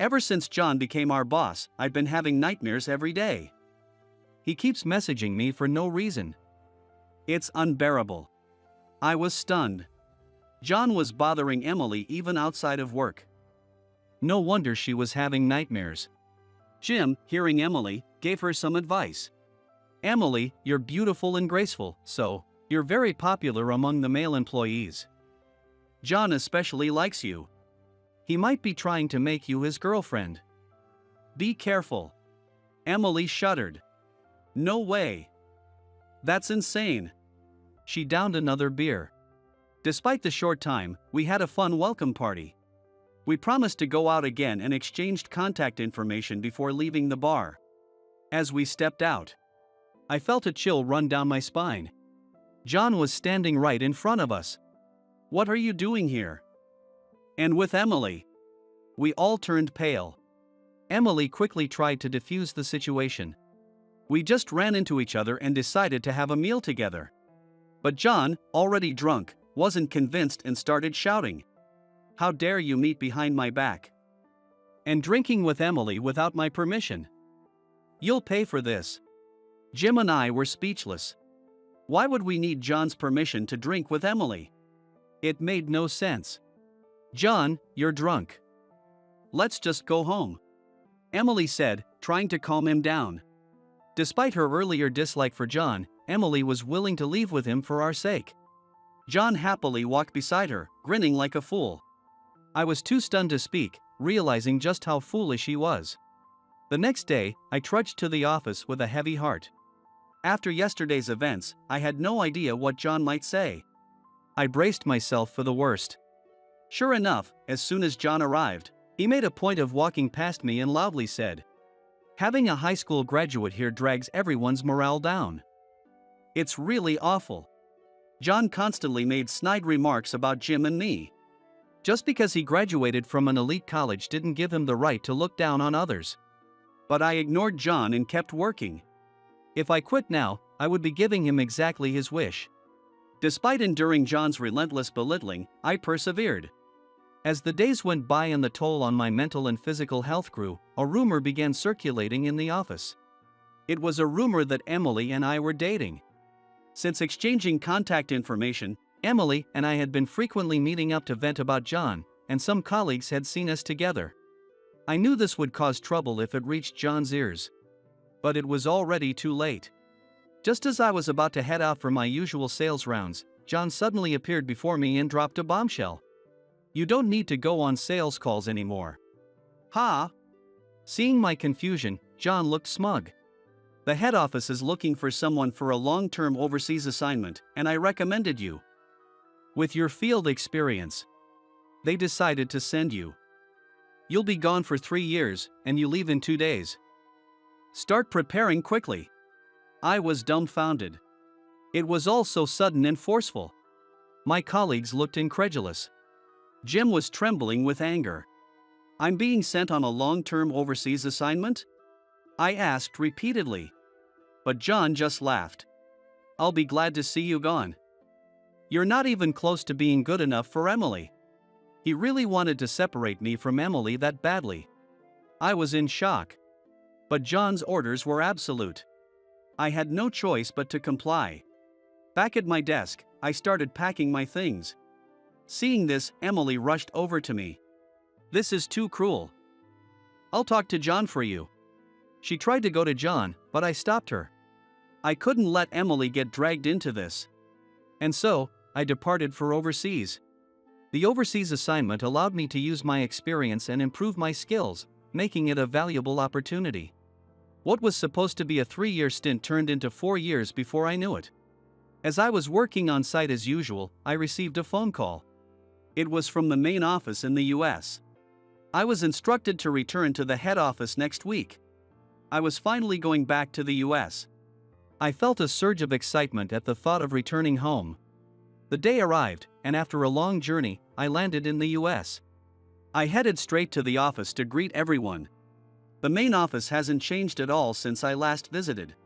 "Ever since John became our boss, I've been having nightmares every day. He keeps messaging me for no reason. It's unbearable." I was stunned. John was bothering Emily even outside of work. No wonder she was having nightmares. Jim, hearing Emily, gave her some advice. "Emily, you're beautiful and graceful, so you're very popular among the male employees. John especially likes you. He might be trying to make you his girlfriend. Be careful." Emily shuddered. "No way. That's insane." She downed another beer. Despite the short time, we had a fun welcome party. We promised to go out again and exchanged contact information before leaving the bar. As we stepped out, I felt a chill run down my spine. John was standing right in front of us. "What are you doing here?" And with Emily. We all turned pale. Emily quickly tried to defuse the situation. We just ran into each other and decided to have a meal together. But John, already drunk, wasn't convinced and started shouting, "How dare you meet behind my back? And drinking with Emily without my permission? You'll pay for this." Jim and I were speechless. Why would we need John's permission to drink with Emily? It made no sense. "John, you're drunk. Let's just go home," Emily said, trying to calm him down. Despite her earlier dislike for John, Emily was willing to leave with him for our sake. John happily walked beside her, grinning like a fool. I was too stunned to speak, realizing just how foolish he was. The next day, I trudged to the office with a heavy heart. After yesterday's events, I had no idea what John might say. I braced myself for the worst. Sure enough, as soon as John arrived, he made a point of walking past me and loudly said, "Having a high school graduate here drags everyone's morale down. It's really awful." John constantly made snide remarks about Jim and me. Just because he graduated from an elite college didn't give him the right to look down on others. But I ignored John and kept working. If I quit now, I would be giving him exactly his wish. Despite enduring John's relentless belittling, I persevered. As the days went by and the toll on my mental and physical health grew, a rumor began circulating in the office. It was a rumor that Emily and I were dating. Since exchanging contact information, Emily and I had been frequently meeting up to vent about John, and some colleagues had seen us together. I knew this would cause trouble if it reached John's ears. But it was already too late. Just as I was about to head out for my usual sales rounds, John suddenly appeared before me and dropped a bombshell. "You don't need to go on sales calls anymore." "Ha!" Seeing my confusion, John looked smug. "The head office is looking for someone for a long-term overseas assignment, and I recommended you. With your field experience, they decided to send you. You'll be gone for 3 years, and you leave in 2 days. Start preparing quickly." I was dumbfounded. It was all so sudden and forceful. My colleagues looked incredulous. Jim was trembling with anger. "I'm being sent on a long-term overseas assignment?" I asked repeatedly. But John just laughed. "I'll be glad to see you gone. You're not even close to being good enough for Emily." He really wanted to separate me from Emily that badly. I was in shock. But John's orders were absolute. I had no choice but to comply. Back at my desk, I started packing my things. Seeing this, Emily rushed over to me. "This is too cruel. I'll talk to John for you." She tried to go to John, but I stopped her. I couldn't let Emily get dragged into this. And so, I departed for overseas. The overseas assignment allowed me to use my experience and improve my skills, making it a valuable opportunity. What was supposed to be a 3-year stint turned into 4 years before I knew it. As I was working on site as usual, I received a phone call. It was from the main office in the US. I was instructed to return to the head office next week. I was finally going back to the US. I felt a surge of excitement at the thought of returning home. The day arrived, and after a long journey, I landed in the US. I headed straight to the office to greet everyone. The main office hasn't changed at all since I last visited.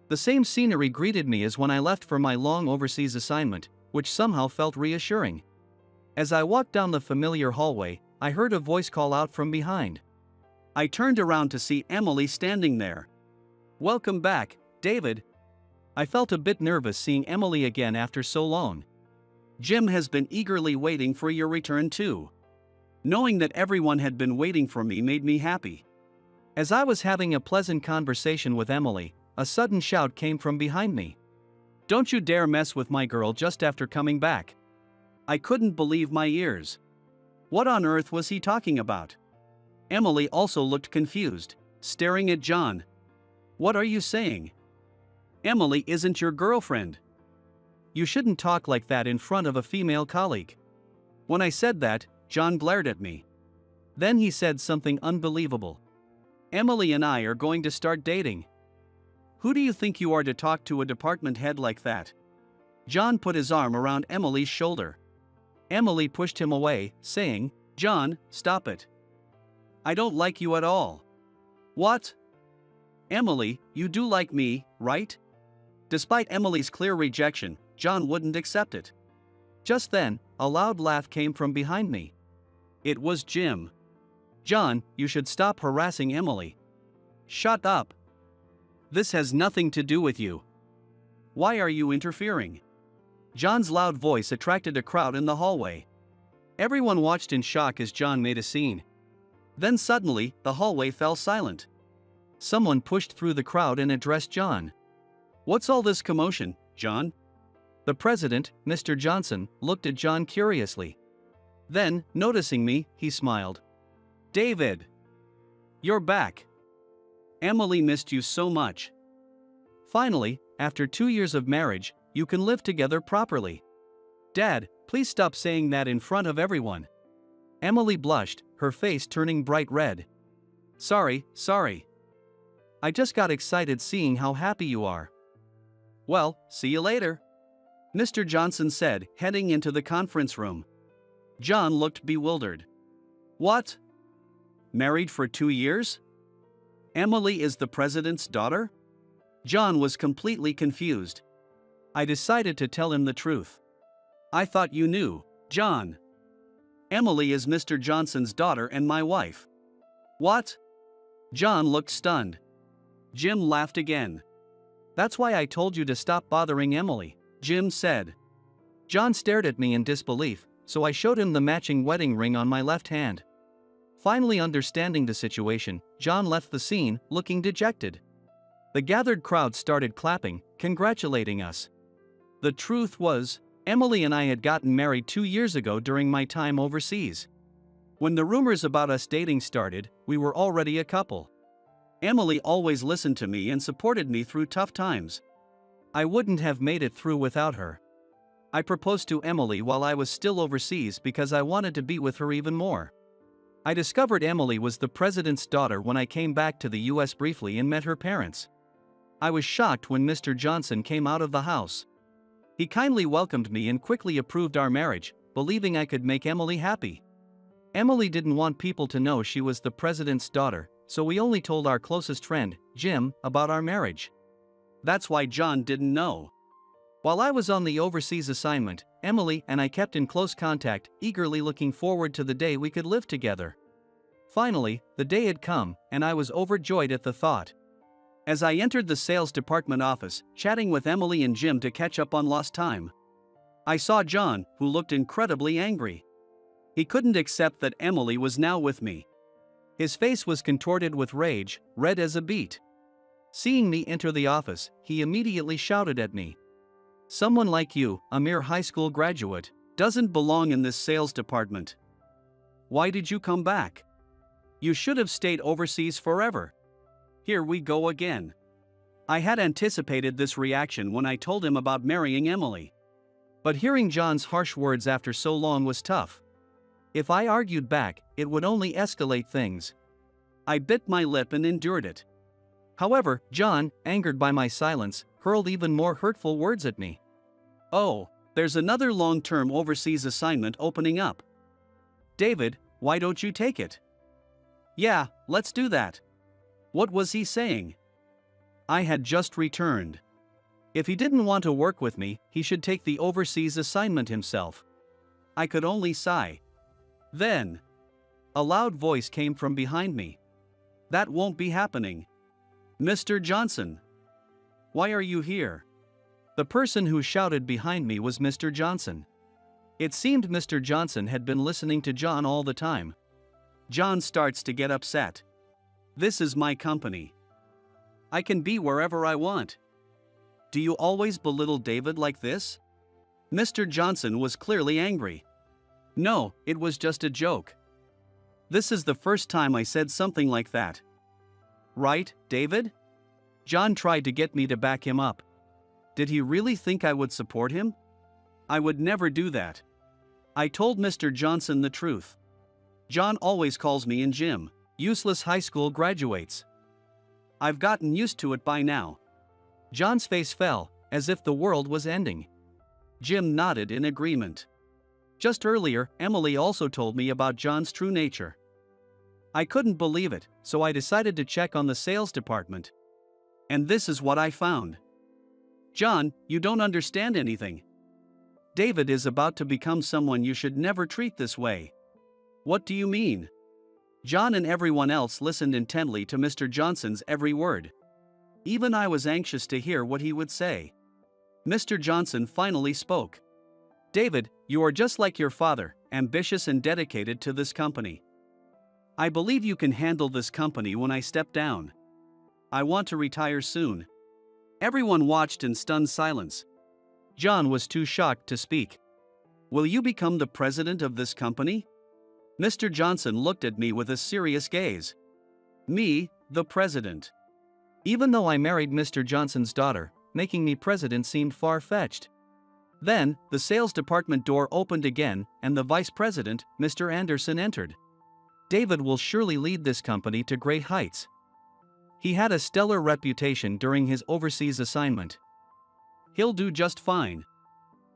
The same scenery greeted me as when I left for my long overseas assignment, which somehow felt reassuring. As I walked down the familiar hallway, I heard a voice call out from behind. I turned around to see Emily standing there. "Welcome back, David." I felt a bit nervous seeing Emily again after so long. "Jim has been eagerly waiting for your return too." Knowing that everyone had been waiting for me made me happy. As I was having a pleasant conversation with Emily, a sudden shout came from behind me. "Don't you dare mess with my girl just after coming back." I couldn't believe my ears. What on earth was he talking about? Emily also looked confused, staring at John. "What are you saying? Emily isn't your girlfriend. You shouldn't talk like that in front of a female colleague." When I said that, John glared at me. Then he said something unbelievable. "Emily and I are going to start dating. Who do you think you are to talk to a department head like that?" John put his arm around Emily's shoulder. Emily pushed him away, saying, "John, stop it. I don't like you at all." "What? Emily, you do like me, right?" Despite Emily's clear rejection, John wouldn't accept it. Just then, a loud laugh came from behind me. It was Jim. "John, you should stop harassing Emily." "Shut up. This has nothing to do with you. Why are you interfering?" John's loud voice attracted a crowd in the hallway. Everyone watched in shock as John made a scene. Then suddenly, the hallway fell silent. Someone pushed through the crowd and addressed John. "What's all this commotion, John?" The president, Mr. Johnson, looked at John curiously. Then, noticing me, he smiled. David! You're back. Emily missed you so much. Finally, after 2 years of marriage, you can live together properly. Dad, please stop saying that in front of everyone. Emily blushed, her face turning bright red. Sorry. I just got excited seeing how happy you are. Well, see you later, Mr. Johnson said, heading into the conference room. John looked bewildered. What? Married for 2 years? Emily is the president's daughter? John was completely confused. I decided to tell him the truth. I thought you knew, John. Emily is Mr. Johnson's daughter and my wife. What? John looked stunned. Jim laughed again. That's why I told you to stop bothering Emily, Jim said. John stared at me in disbelief, so I showed him the matching wedding ring on my left hand. Finally understanding the situation, John left the scene, looking dejected. The gathered crowd started clapping, congratulating us. The truth was, Emily and I had gotten married 2 years ago during my time overseas. When the rumors about us dating started, we were already a couple. Emily always listened to me and supported me through tough times. I wouldn't have made it through without her. I proposed to Emily while I was still overseas because I wanted to be with her even more. I discovered Emily was the president's daughter when I came back to the US briefly and met her parents. I was shocked when Mr. Johnson came out of the house. He kindly welcomed me and quickly approved our marriage, believing I could make Emily happy. Emily didn't want people to know she was the president's daughter, so we only told our closest friend, Jim, about our marriage. That's why John didn't know. While I was on the overseas assignment, Emily and I kept in close contact, eagerly looking forward to the day we could live together. Finally, the day had come, and I was overjoyed at the thought. As I entered the sales department office, chatting with Emily and Jim to catch up on lost time, I saw John, who looked incredibly angry. He couldn't accept that Emily was now with me. His face was contorted with rage, red as a beet. Seeing me enter the office, he immediately shouted at me. Someone like you, a mere high school graduate, doesn't belong in this sales department. Why did you come back? You should have stayed overseas forever. Here we go again. I had anticipated this reaction when I told him about marrying Emily. But hearing John's harsh words after so long was tough. If I argued back, it would only escalate things. I bit my lip and endured it. However, John, angered by my silence, hurled even more hurtful words at me. Oh, there's another long-term overseas assignment opening up. David, why don't you take it? Yeah, let's do that. What was he saying? I had just returned. If he didn't want to work with me, he should take the overseas assignment himself. I could only sigh. Then, a loud voice came from behind me. That won't be happening. Mr. Johnson. Why are you here? The person who shouted behind me was Mr. Johnson. It seemed Mr. Johnson had been listening to John all the time. John starts to get upset. This is my company. I can be wherever I want. Do you always belittle David like this? Mr. Johnson was clearly angry. No, it was just a joke. This is the first time I said something like that. Right, David? John tried to get me to back him up. Did he really think I would support him? I would never do that. I told Mr. Johnson the truth. John always calls me and Jim useless high school graduates. I've gotten used to it by now. John's face fell, as if the world was ending. Jim nodded in agreement. Just earlier, Emily also told me about John's true nature. I couldn't believe it, so I decided to check on the sales department. And this is what I found. John, you don't understand anything. David is about to become someone you should never treat this way. What do you mean? John and everyone else listened intently to Mr. Johnson's every word. Even I was anxious to hear what he would say. Mr. Johnson finally spoke. David, you are just like your father, ambitious and dedicated to this company. I believe you can handle this company when I step down. I want to retire soon. Everyone watched in stunned silence. John was too shocked to speak. Will you become the president of this company? Mr. Johnson looked at me with a serious gaze. Me, the president. Even though I married Mr. Johnson's daughter, making me president seemed far-fetched. Then, the sales department door opened again, and the vice president, Mr. Anderson, entered. David will surely lead this company to great heights. He had a stellar reputation during his overseas assignment. He'll do just fine.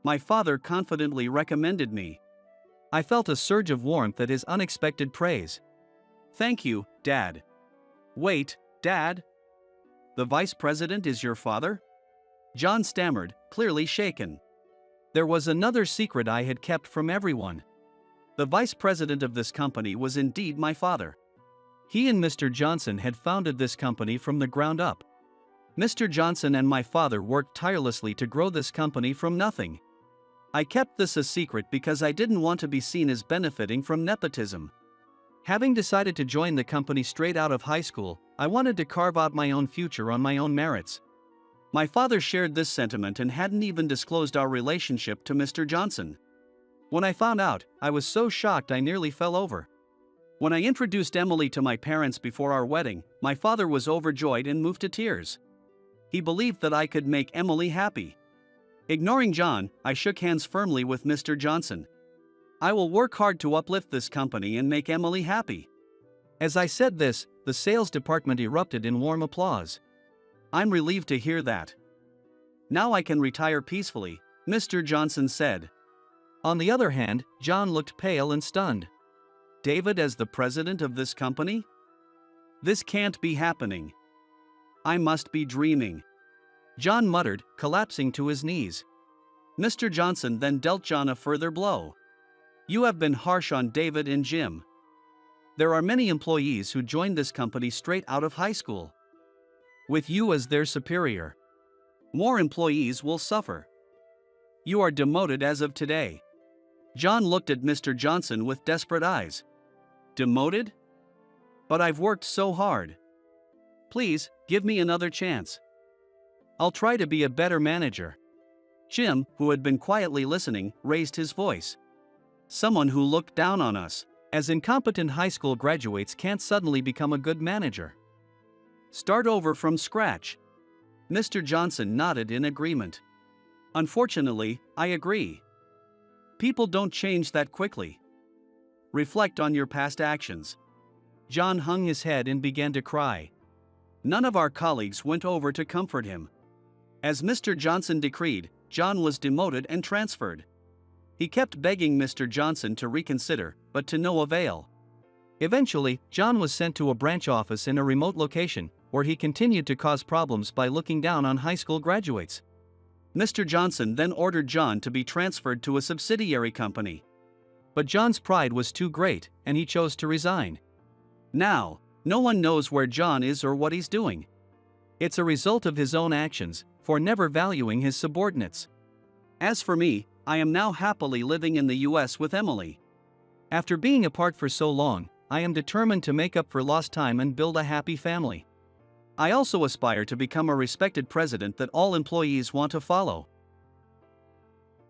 My father confidently recommended me. I felt a surge of warmth at his unexpected praise. Thank you, Dad. Wait, Dad? The vice president is your father? John stammered, clearly shaken. There was another secret I had kept from everyone. The vice president of this company was indeed my father. He and Mr. Johnson had founded this company from the ground up. Mr. Johnson and my father worked tirelessly to grow this company from nothing. I kept this a secret because I didn't want to be seen as benefiting from nepotism. Having decided to join the company straight out of high school, I wanted to carve out my own future on my own merits. My father shared this sentiment and hadn't even disclosed our relationship to Mr. Johnson. When I found out, I was so shocked I nearly fell over. When I introduced Emily to my parents before our wedding, my father was overjoyed and moved to tears. He believed that I could make Emily happy. Ignoring John, I shook hands firmly with Mr. Johnson. I will work hard to uplift this company and make Emily happy. As I said this, the sales department erupted in warm applause. I'm relieved to hear that. Now I can retire peacefully, Mr. Johnson said. On the other hand, John looked pale and stunned. David as the president of this company? This can't be happening. I must be dreaming. John muttered, collapsing to his knees. Mr. Johnson then dealt John a further blow. You have been harsh on David and Jim. There are many employees who joined this company straight out of high school. With you as their superior, more employees will suffer. You are demoted as of today. John looked at Mr. Johnson with desperate eyes. Demoted? But I've worked so hard. Please, give me another chance. I'll try to be a better manager. Jim, who had been quietly listening, raised his voice. Someone who looked down on us, as incompetent high school graduates can't suddenly become a good manager. Start over from scratch. Mr. Johnson nodded in agreement. Unfortunately, I agree. People don't change that quickly. Reflect on your past actions. John hung his head and began to cry. None of our colleagues went over to comfort him. As Mr. Johnson decreed, John was demoted and transferred. He kept begging Mr. Johnson to reconsider, but to no avail. Eventually, John was sent to a branch office in a remote location, where he continued to cause problems by looking down on high school graduates. Mr. Johnson then ordered John to be transferred to a subsidiary company. But John's pride was too great, and he chose to resign. Now, no one knows where John is or what he's doing. It's a result of his own actions, for never valuing his subordinates. As for me, I am now happily living in the US with Emily. After being apart for so long, I am determined to make up for lost time and build a happy family. I also aspire to become a respected president that all employees want to follow.